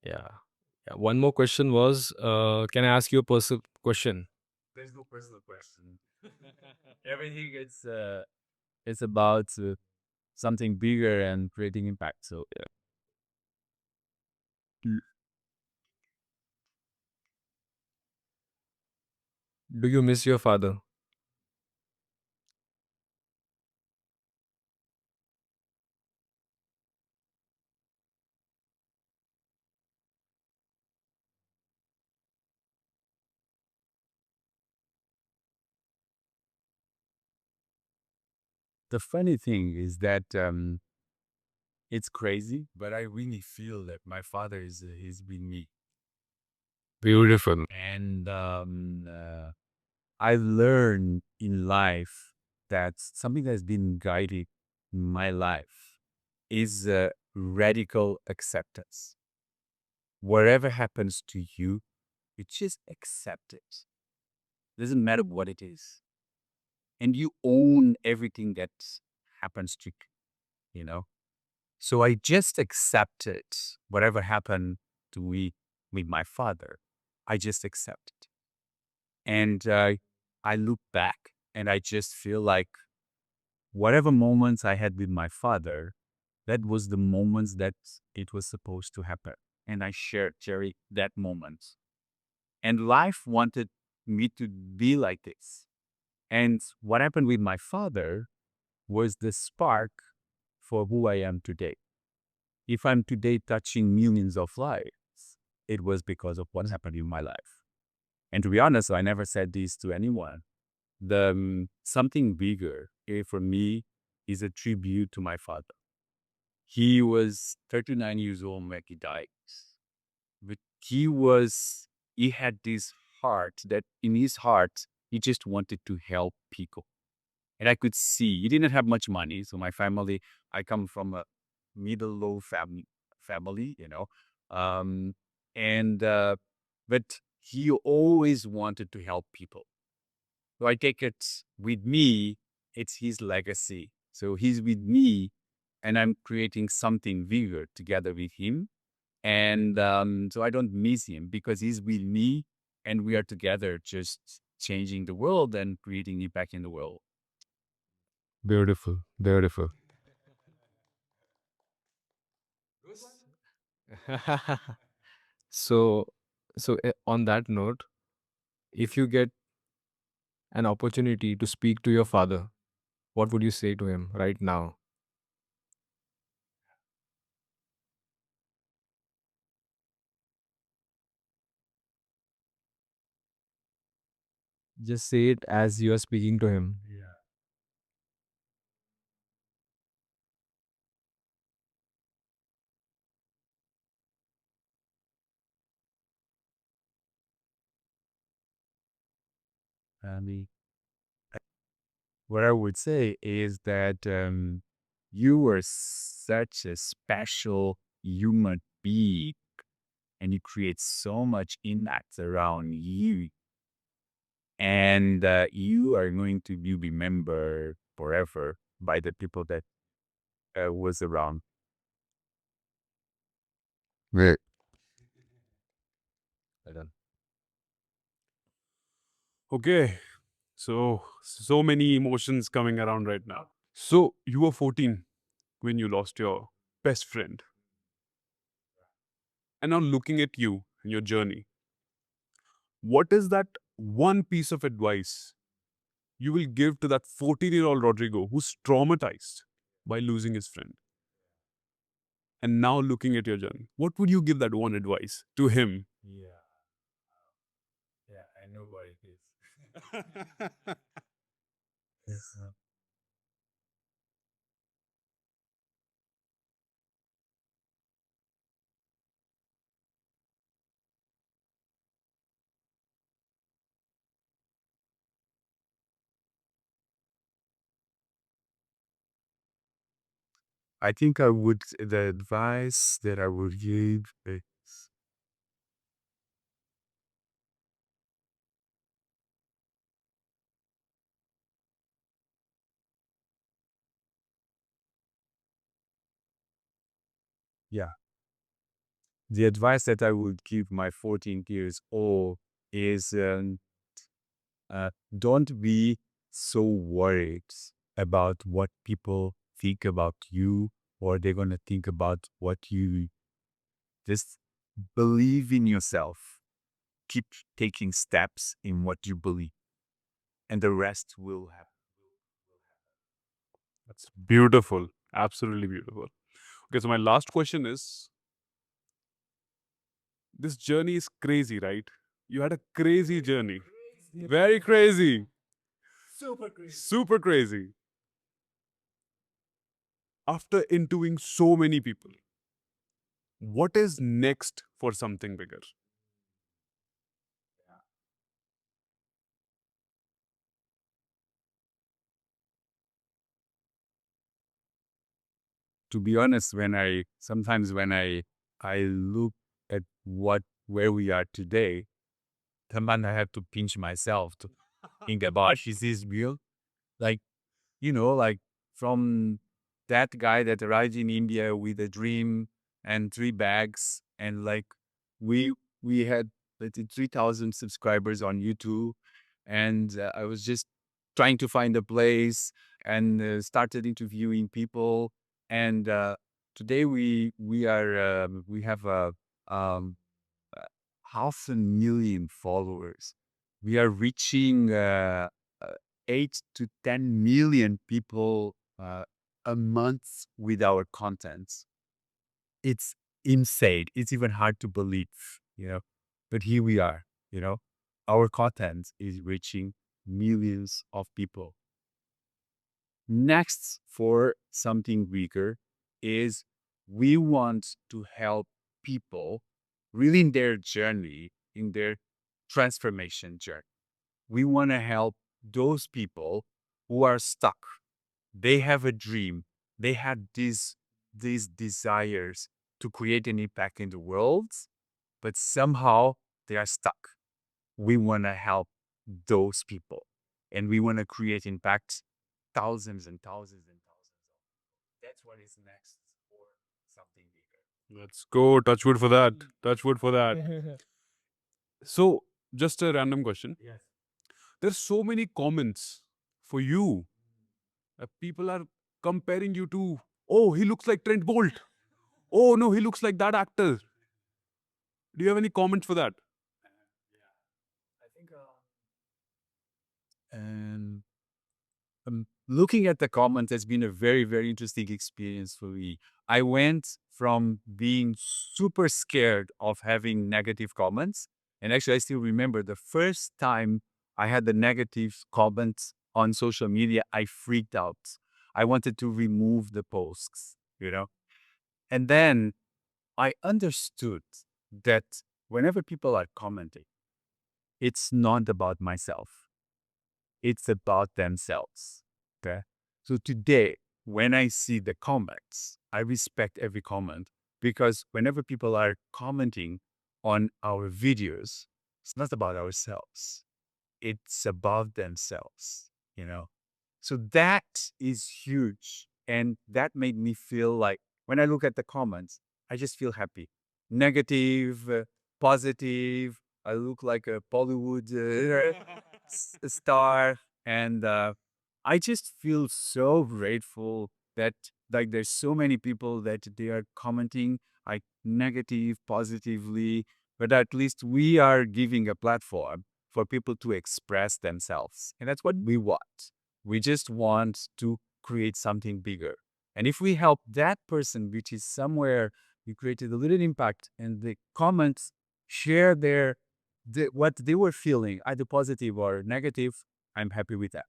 yeah. Yeah. One more question was, can I ask you a personal question? There's no personal question. Everything it's about something bigger and creating impact. So yeah. Do you miss your father? The funny thing is that it's crazy, but I really feel that my father is with me. Beautiful. And I learned in life that something that's been guiding my life is radical acceptance. Whatever happens to you, you just accept it. Doesn't matter what it is. And you own everything that happens to you, you know? So I just accepted whatever happened to me with my father. I just accept it. And I look back and I just feel like whatever moments I had with my father, that was the moments that it was supposed to happen. And I shared, Jerry, that moment. And life wanted me to be like this. And what happened with my father was the spark for who I am today. If I'm today touching millions of lives, it was because of what happened in my life. And to be honest, I never said this to anyone. The something bigger for me is a tribute to my father. He was 39 years old when he died, but he had this heart that in his heart he just wanted to help people. And I could see he didn't have much money. So my family, I come from a middle low family, um, and but he always wanted to help people. So I take it with me, it's his legacy. So he's with me, and I'm creating something bigger together with him. And so I don't miss him because he's with me, and we are together just changing the world and creating impact in the world. Beautiful. Beautiful. so, on that note, if you get an opportunity to speak to your father, what would you say to him right now? Just say it as you are speaking to him. I mean, what I would say is that you are such a special human being, and you create so much impact around you, and you are going to be remembered forever by the people that was around. Great. Well done. Okay. So many emotions coming around right now. So you were 14 when you lost your best friend. And now looking at you and your journey, what is that one piece of advice you will give to that 14-year-old Rodrigo who's traumatized by losing his friend? And now looking at your journey, what would you give that one advice to him? Yeah, yeah, I know what it is. Yes. I think the advice that I would give is, yeah, the advice that I would give my 14 years old is don't be so worried about what people think about you or they're going to think about what you just believe in yourself. Keep taking steps in what you believe. and the rest will happen. That's beautiful. Absolutely beautiful. Okay, so my last question is, this journey is crazy, right? You had a crazy journey. Very crazy. Super crazy. After interviewing so many people, what is next for something bigger? To be honest, when I look at where we are today, sometimes I have to pinch myself to think about is this real? Like, like from that guy that arrived in India with a dream and three bags, and like we we had let's say 3,000 subscribers on YouTube, and I was just trying to find a place and started interviewing people, and today we have um, uh, 500,000 followers. We are reaching 8 to 10 million people a month with our contents. It's insane. It's even hard to believe. But here we are, you know. Our content is reaching millions of people. Next, for something bigger, is we want to help people really in their journey, in their transformation journey. We want to help those people who are stuck. They have a dream. They had these desires to create an impact in the world, but somehow they are stuck. We want to help those people, and we want to create impact thousands and thousands and thousands of. That's what is next for something bigger. Let's go. Touch wood for that. Touch wood for that. So, just a random question. Yes. There's so many comments for you. People are comparing you to, oh, he looks like Trent Bolt. Oh, no, he looks like that actor. Do you have any comments for that? I think, and looking at the comments has been a very, very interesting experience for me. I went from being super scared of having negative comments. And actually, I still remember the first time I had the negative comments on social media, I freaked out. I wanted to remove the posts. And then I understood that whenever people are commenting, it's not about myself, it's about themselves. Okay. So today, when I see the comments, I respect every comment because whenever people are commenting on our videos, it's not about ourselves, it's about themselves. So that is huge. And that made me feel like when I look at the comments, I just feel happy. Negative, positive. I look like a Bollywood star. And I just feel so grateful that like there's so many people that they are commenting like negative, positively, but at least we are giving a platform for people to express themselves. And that's what we want. We just want to create something bigger. And if we help that person, which is somewhere we created a little impact, and the comments share what they were feeling, either positive or negative, I'm happy with that.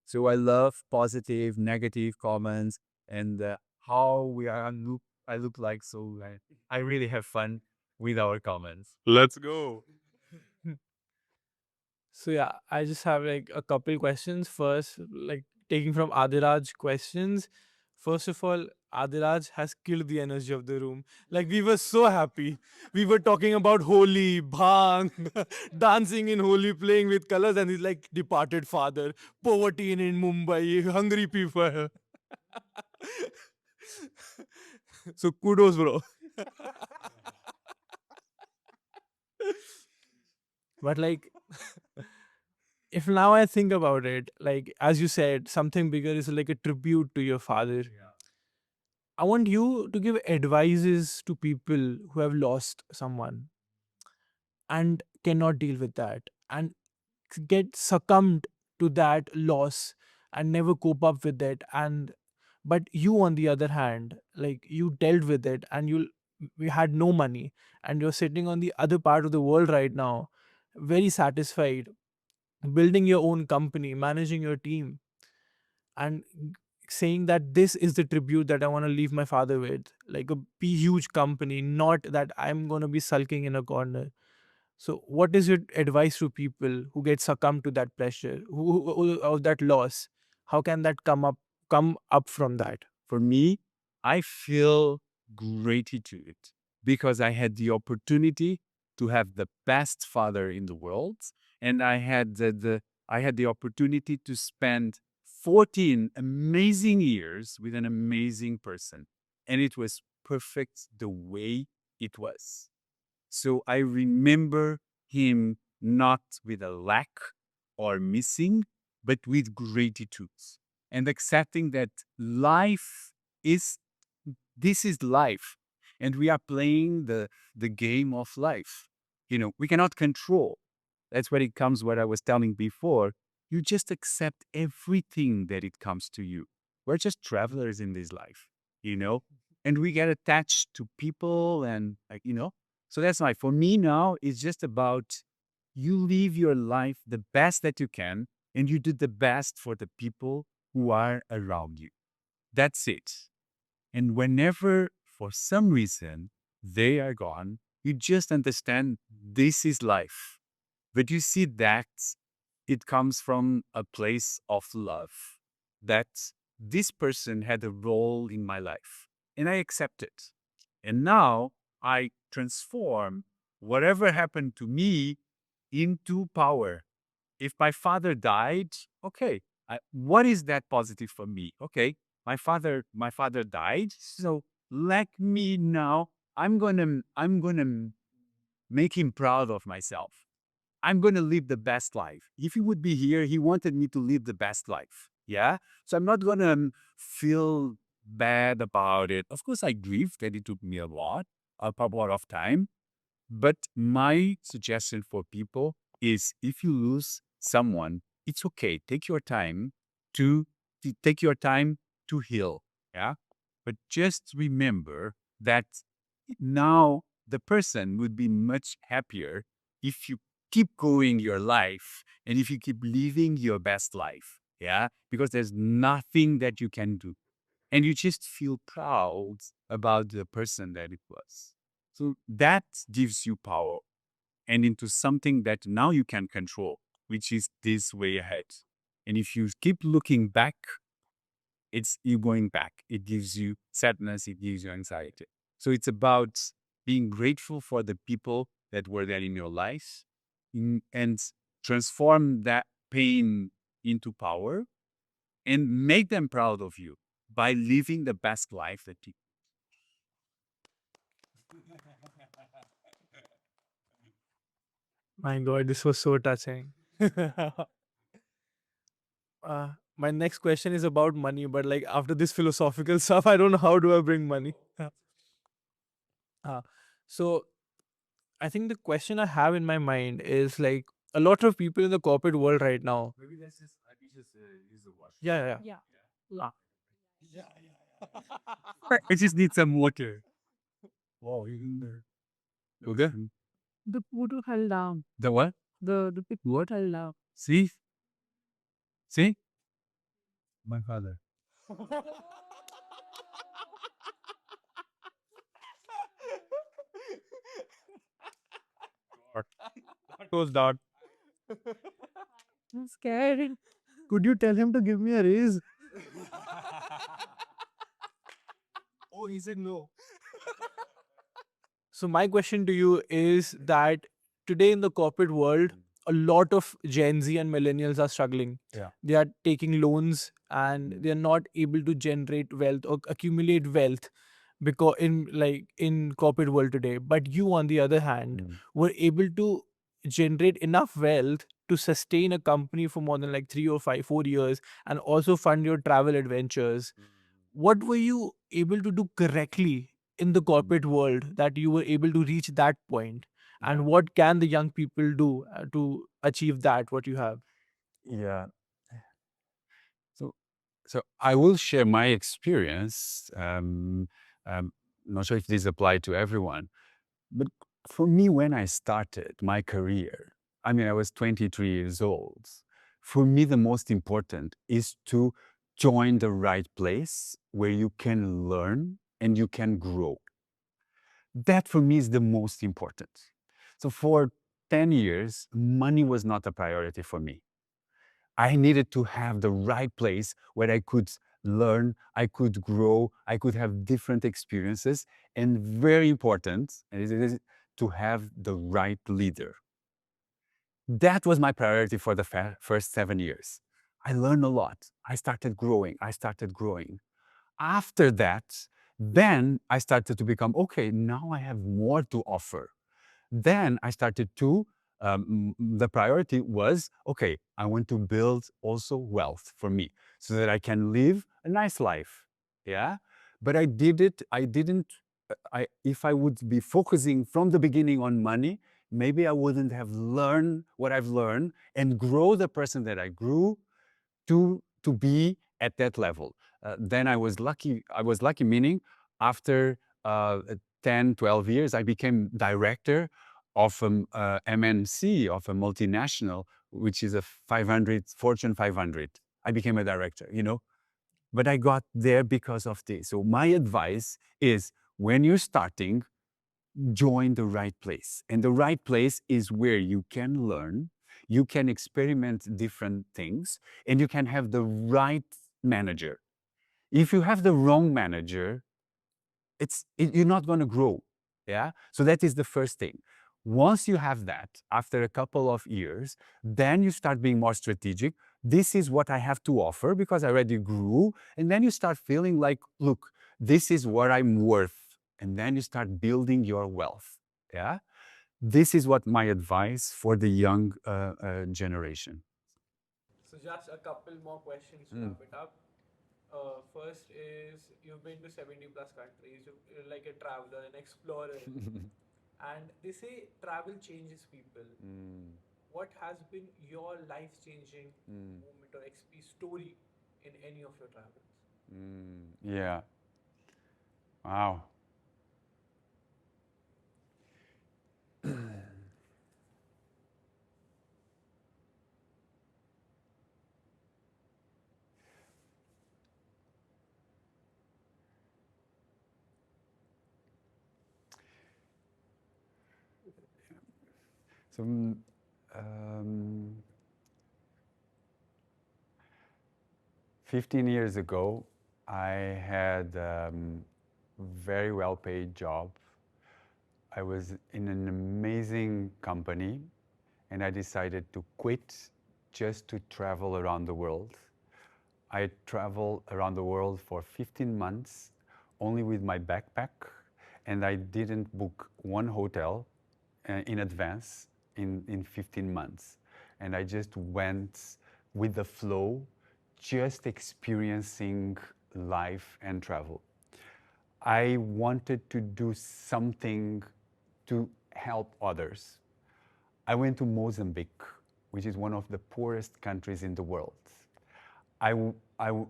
So I love positive, negative comments, and how I look like. So I really have fun with our comments. Let's go. So yeah, I just have like a couple questions. First, like taking from Adiraj questions. First of all, Adiraj has killed the energy of the room. Like we were so happy. We were talking about Holi, Bhang, dancing in Holi, playing with colors, and he's like departed father, poverty in Mumbai, hungry people. So kudos, bro. But like if now I think about it, like as you said, something bigger is like a tribute to your father. I want you to give advices to people who have lost someone and cannot deal with that and get succumbed to that loss and never cope up with it. And but you, on the other hand, like, you dealt with it, and you had no money, and you're sitting on the other part of the world right now, very satisfied, building your own company, managing your team, and saying that this is the tribute that I want to leave my father with, like a huge company, not that I'm going to be sulking in a corner. So what is your advice to people who get succumbed to that pressure, of that loss? How can that come up from that? For me, I feel gratitude because I had the opportunity to have the best father in the world, and I had I had the opportunity to spend 14 amazing years with an amazing person, and it was perfect the way it was. So I remember him not with a lack or missing, but with gratitude and accepting that life is this is life, and we are playing the game of life. You know, we cannot control. That's where it comes. What I was telling before, you just accept everything that it comes to you. We're just travelers in this life, you know, and we get attached to people and like so that's why for me now it's just about you live your life the best that you can and you do the best for the people who are around you. That's it. And whenever for some reason they are gone, you just understand this is life. But you see that it comes from a place of love, that this person had a role in my life and I accept it. And now I transform whatever happened to me into power. If my father died, okay, what is that positive for me? Okay, my father died, so let me now. I'm gonna make him proud of myself. I'm going to live the best life. If he would be here, he wanted me to live the best life. Yeah. So I'm not going to feel bad about it. Of course, I grieve that it took me a lot of time. But my suggestion for people is if you lose someone, it's okay. To, take your time to heal. Yeah. But just remember that now the person would be much happier if you keep going your life and if you keep living your best life. Yeah. Because there's nothing that you can do. And you just feel proud about the person that it was. So that gives you power and into something that now you can control, which is this way ahead. And if you keep looking back, it's you going back. It gives you sadness, it gives you anxiety. So it's about being grateful for the people that were there in your life and transform that pain into power and make them proud of you by living the best life that you. My God, this was so touching. My next question is about money, but like after this philosophical stuff, I don't know how do I bring money. uh, so I think the question I have in my mind is like a lot of people in the corporate world right now. Maybe that's just, I just use the water. Yeah, yeah, Yeah. I just need some water. Wow, you in there. Okay. The photo held down. The what? The picture What? held down. See? See? My father. That was that. I'm scared. Could you tell him to give me a raise? Oh, he said no. So my question to you is that today in the corporate world, a lot of Gen Z and millennials are struggling. Yeah. They are taking loans and they are not able to generate wealth or accumulate wealth because in corporate world today. But you, on the other hand, were able to generate enough wealth to sustain a company for more than like 3 or 4 years and also fund your travel adventures. What were you able to do correctly in the corporate world that you were able to reach that point? And what can the young people do to achieve that what you have? Yeah. So I will share my experience. Not sure if this applies to everyone, but for me, when I started my career, I mean, I was 23 years old. For me, the most important is to join the right place where you can learn and you can grow. That for me is the most important. So for 10 years, money was not a priority for me. I needed to have the right place where I could learn, I could grow, I could have different experiences, and very important, and it is to have the right leader. That was my priority for the first 7 years. I learned a lot. I started growing. After that, then I started to become, okay, now I have more to offer. Then I started to, the priority was, okay, I want to build also wealth for me so that I can live a nice life. Yeah. But I didn't, if I would be focusing from the beginning on money, maybe I wouldn't have learned what I've learned and grow the person that I grew to be at that level. Then I was lucky. I was lucky, meaning after 10, 12 years, I became director of a MNC, of a multinational, which is a 500, Fortune 500. I became a director, but I got there because of this. So my advice is when you're starting, join the right place. And the right place is where you can learn, you can experiment different things, and you can have the right manager. If you have the wrong manager, you're not going to grow. Yeah. So that is the first thing. Once you have that, after a couple of years, then you start being more strategic. This is what I have to offer because I already grew. And then you start feeling like, look, this is what I'm worth. And then you start building your wealth. Yeah. This is what my advice for the young generation. So just a couple more questions to wrap it up. First is you've been to 70 plus countries. You're like a traveler, an explorer, and they say travel changes people. What has been your life-changing moment or story in any of your travels? Yeah. Wow. So, 15 years ago, I had very well-paid job. I was in an amazing company, and I decided to quit just to travel around the world. I traveled around the world for 15 months, only with my backpack, and I didn't book one hotel in advance in 15 months. And I just went with the flow, just experiencing life and travel. I wanted to do something to help others. I went to Mozambique, which is one of the poorest countries in the world. I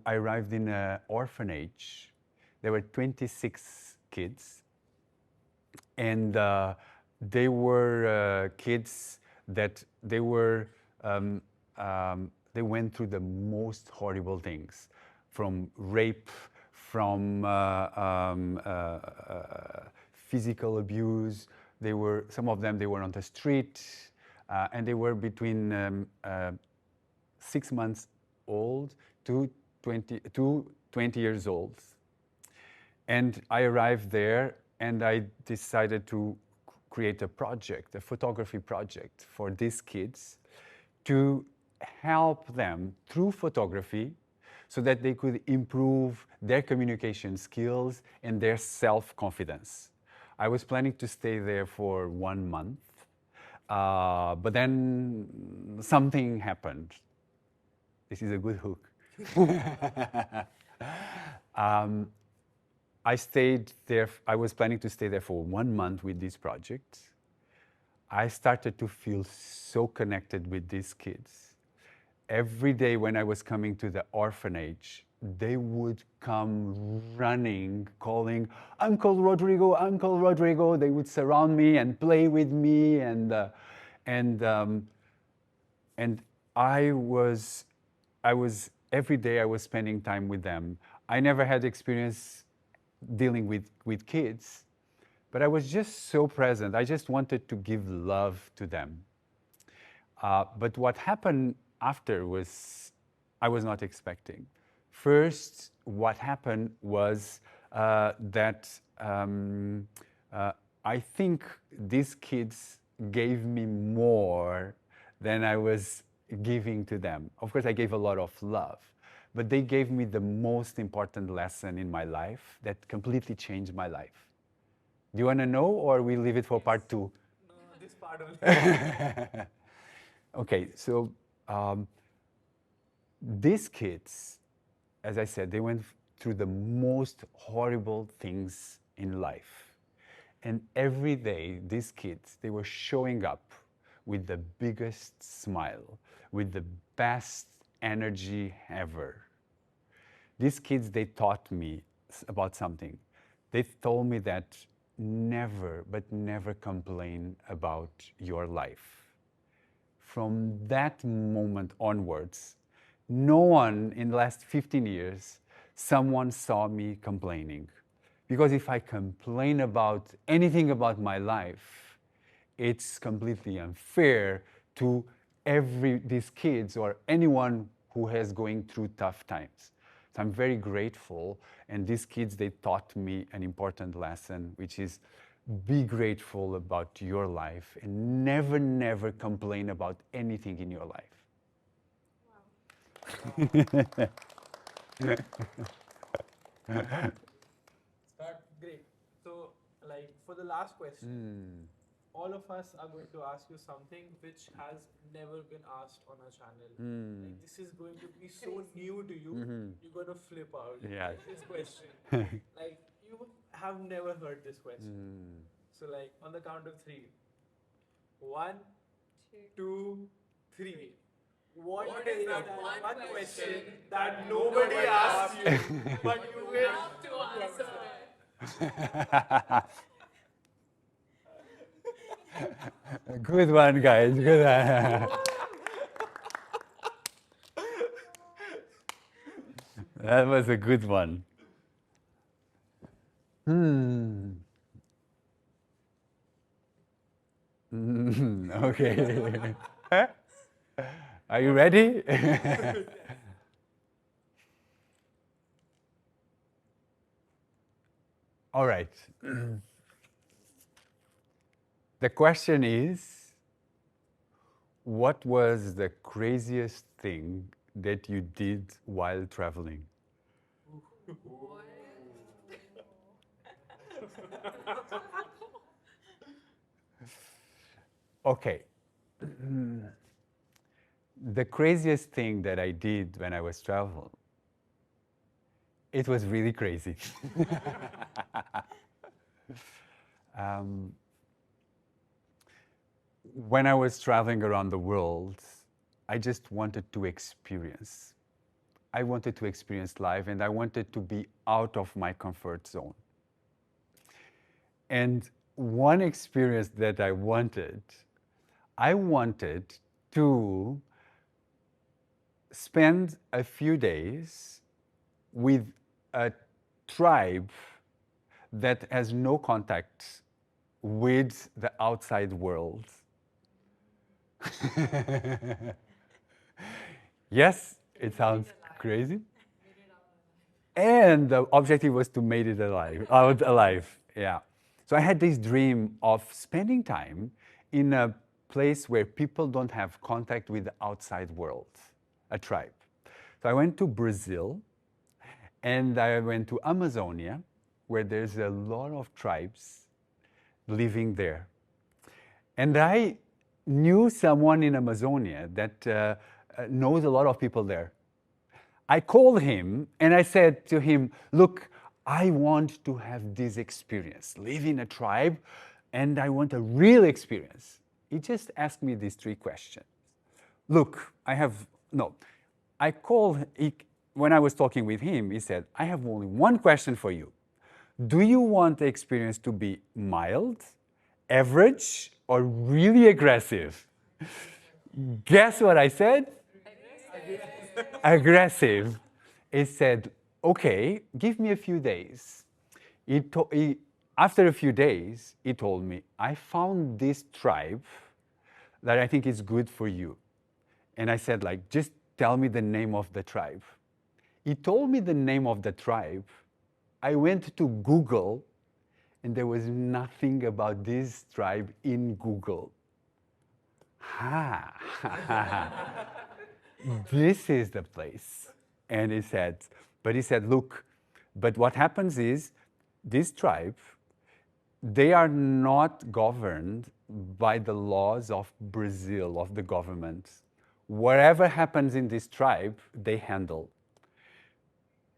arrived in an orphanage. There were 26 kids, and they were kids that they went through the most horrible things, from rape, from physical abuse. Some of them, they were on the street, and they were between 6 months old to 20 years old. And I arrived there and I decided to create a project, a photography project for these kids to help them through photography so that they could improve their communication skills and their self-confidence. I was planning to stay there for 1 month, but then something happened. This is a good hook. I stayed there. I was planning to stay there for 1 month with this project. I started to feel so connected with these kids. Every day when I was coming to the orphanage, they would come running, calling, Uncle Rodrigo, Uncle Rodrigo. They would surround me and play with me, and I was every day I was spending time with them. I never had experience dealing with kids, but I was just so present. I just wanted to give love to them. But what happened after was I was not expecting. First, what happened was that I think these kids gave me more than I was giving to them. Of course, I gave a lot of love, but they gave me the most important lesson in my life that completely changed my life. Do you want to know, or we leave it for part two? No, this part only. Okay, so these kids, as I said, they went through the most horrible things in life. And every day, these kids, they were showing up with the biggest smile, with the best energy ever. These kids, they taught me about something. They told me that never, but never complain about your life. From that moment onwards, no one in the last 15 years, someone saw me complaining. Because if I complain about anything about my life, it's completely unfair to these kids or anyone who is going through tough times. So I'm very grateful, and these kids, they taught me an important lesson, which is be grateful about your life and never, never complain about anything in your life. Great. So, like, for the last question, all of us are going to ask you something which has never been asked on our channel. Like, this is going to be so new to you, you're going to flip out. Yeah. Like, this question. Like, you have never heard this question. So, like, on the count of three. 1, 2, 3. What is that one question that nobody asked you, but you will have to answer? Good one, guys. Good one. That was a good one. Okay. Are you ready? All right. The question is, what was the craziest thing that you did while traveling? Okay. The craziest thing that I did when I was traveling, it was really crazy. When I was traveling around the world, I just wanted to experience. I wanted to experience life, and I wanted to be out of my comfort zone. And one experience that I wanted to spend a few days with a tribe that has no contact with the outside world. Yes, it sounds crazy. And the objective was to make it out alive. Yeah. So I had this dream of spending time in a place where people don't have contact with the outside world, a tribe. So I went to Brazil, and I went to Amazonia, where there's a lot of tribes living there. And I knew someone in Amazonia that knows a lot of people there. I called him and I said to him, look, I want to have this experience, live in a tribe, and I want a real experience. He just asked me these 3 questions. Look, I called, when I was talking with him, he said, I have only one question for you. Do you want the experience to be mild, average, or really aggressive? Guess what I said? Aggressive. He said, okay, give me a few days. After a few days, he told me, I found this tribe that I think is good for you. And I said, like, just tell me the name of the tribe. He told me the name of the tribe. I went to Google, and there was nothing about this tribe in Google. This is the place. And he said, look, but what happens is this tribe, they are not governed by the laws of Brazil, of the government. Whatever happens in this tribe, they handle.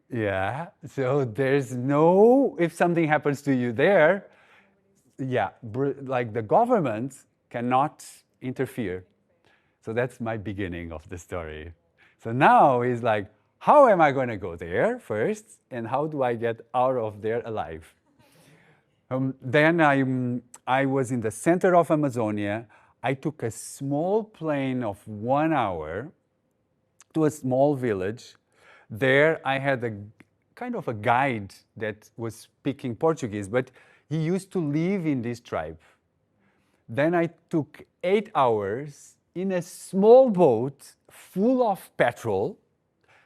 Yeah, so there's no, if something happens to you there, yeah, like the government cannot interfere. So that's my beginning of the story. So now he's like, how am I going to go there first? And how do I get out of there alive? Then I was in the center of Amazonia. I took a small plane of 1 hour to a small village. There I had a kind of a guide that was speaking Portuguese, but he used to live in this tribe. Then I took 8 hours in a small boat full of petrol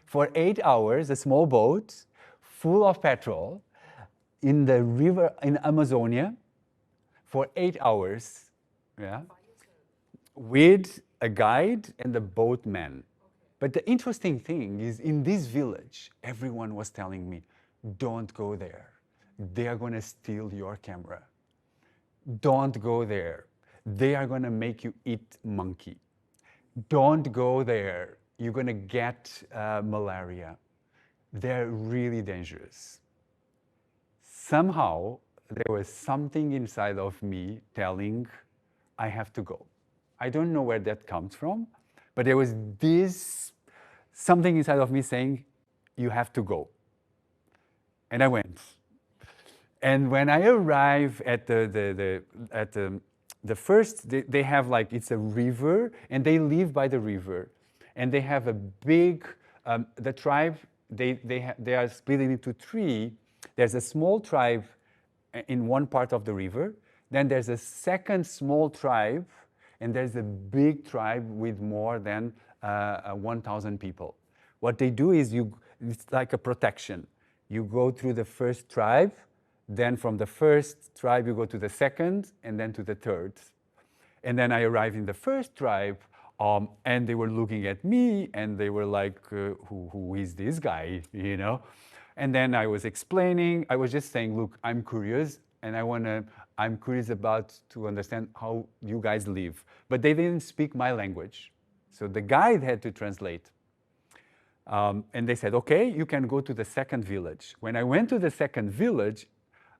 for 8 hours, a small boat full of petrol in the river in Amazonia for 8 hours, yeah, with a guide and a boatman. But the interesting thing is, in this village, everyone was telling me, don't go there. They are going to steal your camera. Don't go there. They are going to make you eat monkey. Don't go there. You're going to get malaria. They're really dangerous. Somehow, there was something inside of me telling, I have to go. I don't know where that comes from, but there was this something inside of me saying, you have to go. And I went. And when I arrived at the first, they have like, it's a river, and they live by the river. And they have a big, the tribe, they are split into three. There's a small tribe in one part of the river. Then there's a second small tribe, and there's a big tribe with more than 1,000 people. What they do is it's like a protection. You go through the first tribe, then from the first tribe you go to the second, and then to the third. And then I arrived in the first tribe, and they were looking at me, and they were like, who is this guy, you know? And then I was explaining, I was just saying, look, I'm curious, and I'm curious about to understand how you guys live. But they didn't speak my language. So the guide had to translate. And they said, okay, you can go to the second village. When I went to the second village,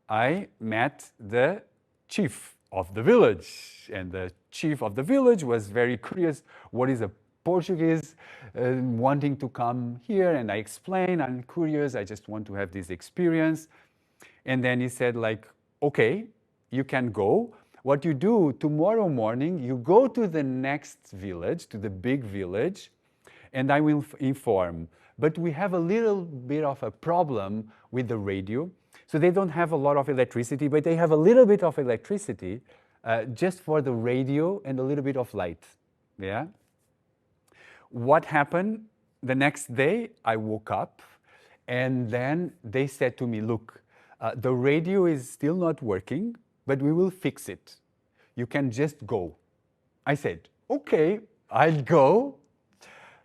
I met the chief of the village. And the chief of the village was very curious, what is a Portuguese wanting to come here? And I explained, I'm curious, I just want to have this experience. And then he said, like, okay, you can go. What you do, tomorrow morning, you go to the next village, to the big village, and I will inform. But we have a little bit of a problem with the radio. So they don't have a lot of electricity, but they have a little bit of electricity just for the radio and a little bit of light. Yeah. What happened? The next day, I woke up, and then they said to me, look, the radio is still not working, but we will fix it. You can just go. I said, okay, I'll go.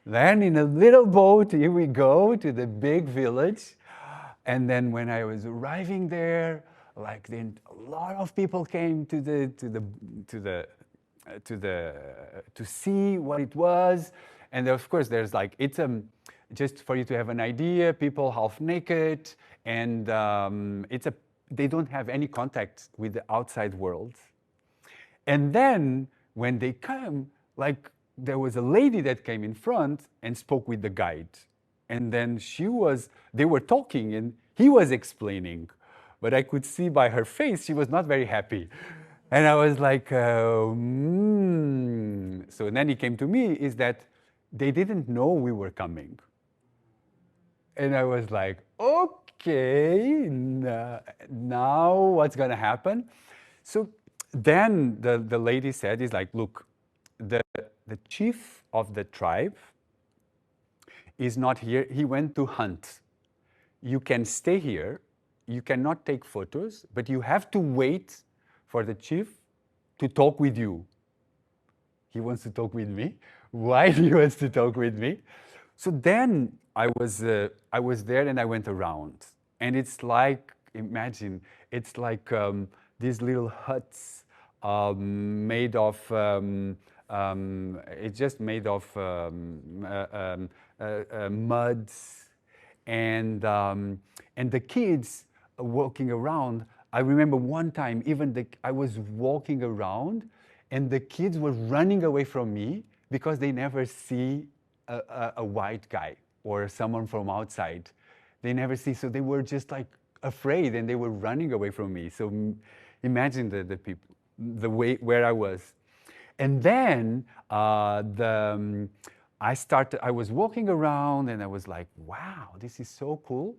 Then in a little boat, here we go to the big village. And then when I was arriving there, like then a lot of people came to see what it was. And of course, there's like, it's just for you to have an idea, people half naked, and they don't have any contact with the outside world. And then when they come, like there was a lady that came in front and spoke with the guide. And then they were talking and he was explaining, but I could see by her face she was not very happy. And I was like, So then he came to me, is that they didn't know we were coming. And I was like, okay, now what's going to happen? So then the lady said, is like, look, the chief of the tribe is not here. He went to hunt. You can stay here. You cannot take photos, but you have to wait for the chief to talk with you. He wants to talk with me. Why he wants to talk with me? So then I was there and I went around. And it's like, imagine, it's like these little huts made of, it's just made of mud. And the kids walking around. I remember one time, I was walking around and the kids were running away from me because they never see a white guy or someone from outside. They never see, so they were just like afraid and they were running away from me. So imagine the people, the way where I was. And then I was walking around and I was like, wow, this is so cool.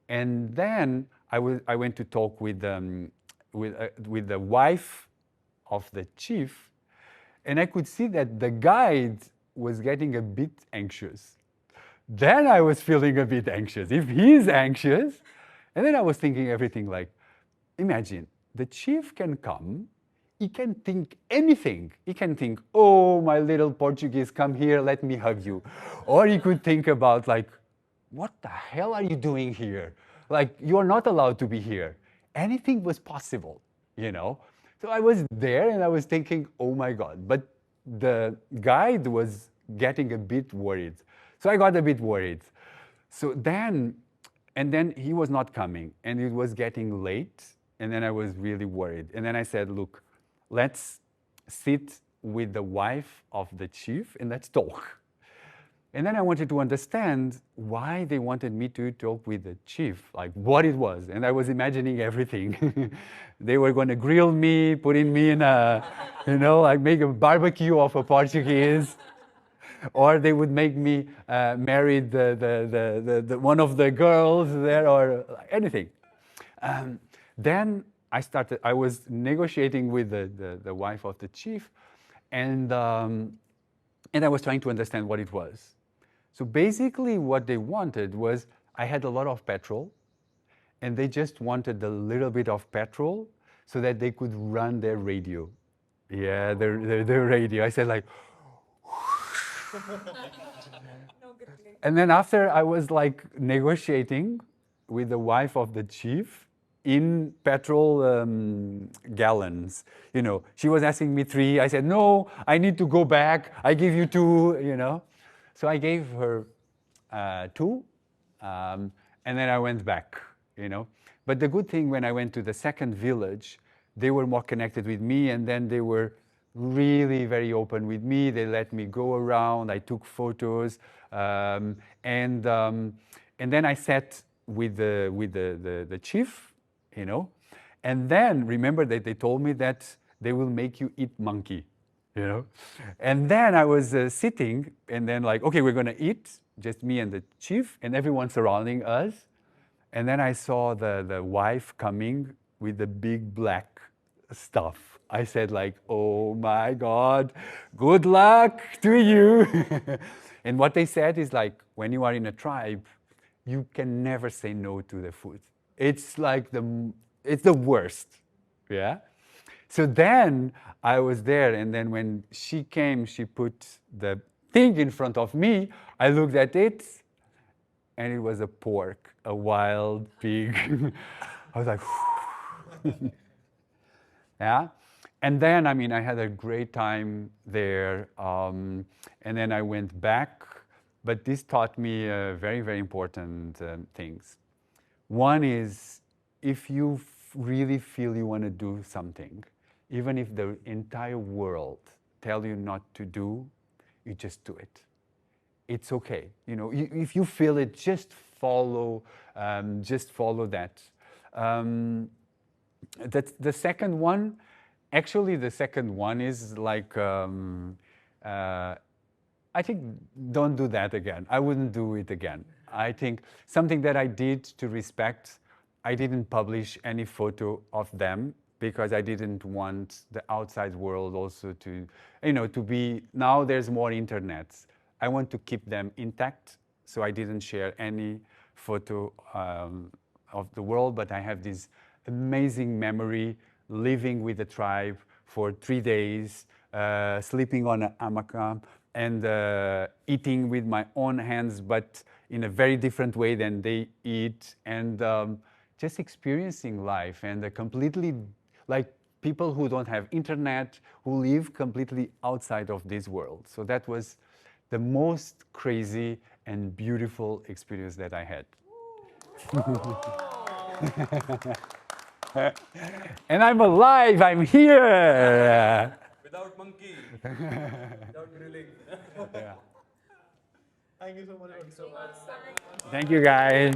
And then I went to talk with the wife of the chief, and I could see that the guide was getting a bit anxious. Then I was feeling a bit anxious. If he's anxious, and then I was thinking everything like, imagine, the chief can come, he can think anything. He can think, oh, my little Portuguese, come here, let me hug you. Or he could think about like, what the hell are you doing here? Like, you're not allowed to be here. Anything was possible, you know? So I was there and I was thinking, oh my God. But the guide was getting a bit worried. So I got a bit worried. So then he was not coming and it was getting late. And then I was really worried. And then I said, look, let's sit with the wife of the chief and let's talk. And then I wanted to understand why they wanted me to talk with the chief, like what it was. And I was imagining everything. They were going to grill me, putting me in a, like make a barbecue of a Portuguese. Or they would make me marry the one of the girls there or anything. Then I was negotiating with the wife of the chief, and I was trying to understand what it was. So basically what they wanted was, I had a lot of petrol, and they just wanted a little bit of petrol so that they could run their radio. Yeah, their radio. I said like, and then after I was like negotiating with the wife of the chief in petrol gallons. She was asking me 3. I said, no, I need to go back. I give you 2, So I gave her 2, and then I went back, But the good thing, when I went to the second village, they were more connected with me, and then they were really very open with me. They let me go around. I took photos, and then I sat with the chief, And then remember that they told me that they will make you eat monkey, And then I was sitting, and then like, okay, we're gonna eat, just me and the chief, and everyone surrounding us. And then I saw the wife coming with the big black stuff. I said like, oh my God, good luck to you. And what they said is like, when you are in a tribe, you can never say no to the food. It's like it's the worst, yeah? So then I was there, and then when she came, she put the thing in front of me. I looked at it, and it was a pork, a wild pig. I was like, yeah. And then, I had a great time there, and then I went back. But this taught me very, very important things. One is, if you really feel you want to do something, even if the entire world tell you not to do, you just do it. it's okay. You know, if you feel it, just follow that. The second one, actually, the second one is like, I think don't do that again. I wouldn't do it again. I think something that I did to respect, I didn't publish any photo of them because I didn't want the outside world also to, you know, to be, now there's more internets. I want to keep them intact, so I didn't share any photo of the world, but I have this amazing memory living with the tribe for 3 days, sleeping on an hamaca, and eating with my own hands, but in a very different way than they eat, and just experiencing life, and completely like people who don't have internet, who live completely outside of this world. So that was the most crazy and beautiful experience that I had. And I'm alive, I'm here. Without monkey, without grilling. Yeah. Thank you so much. Thank you, guys.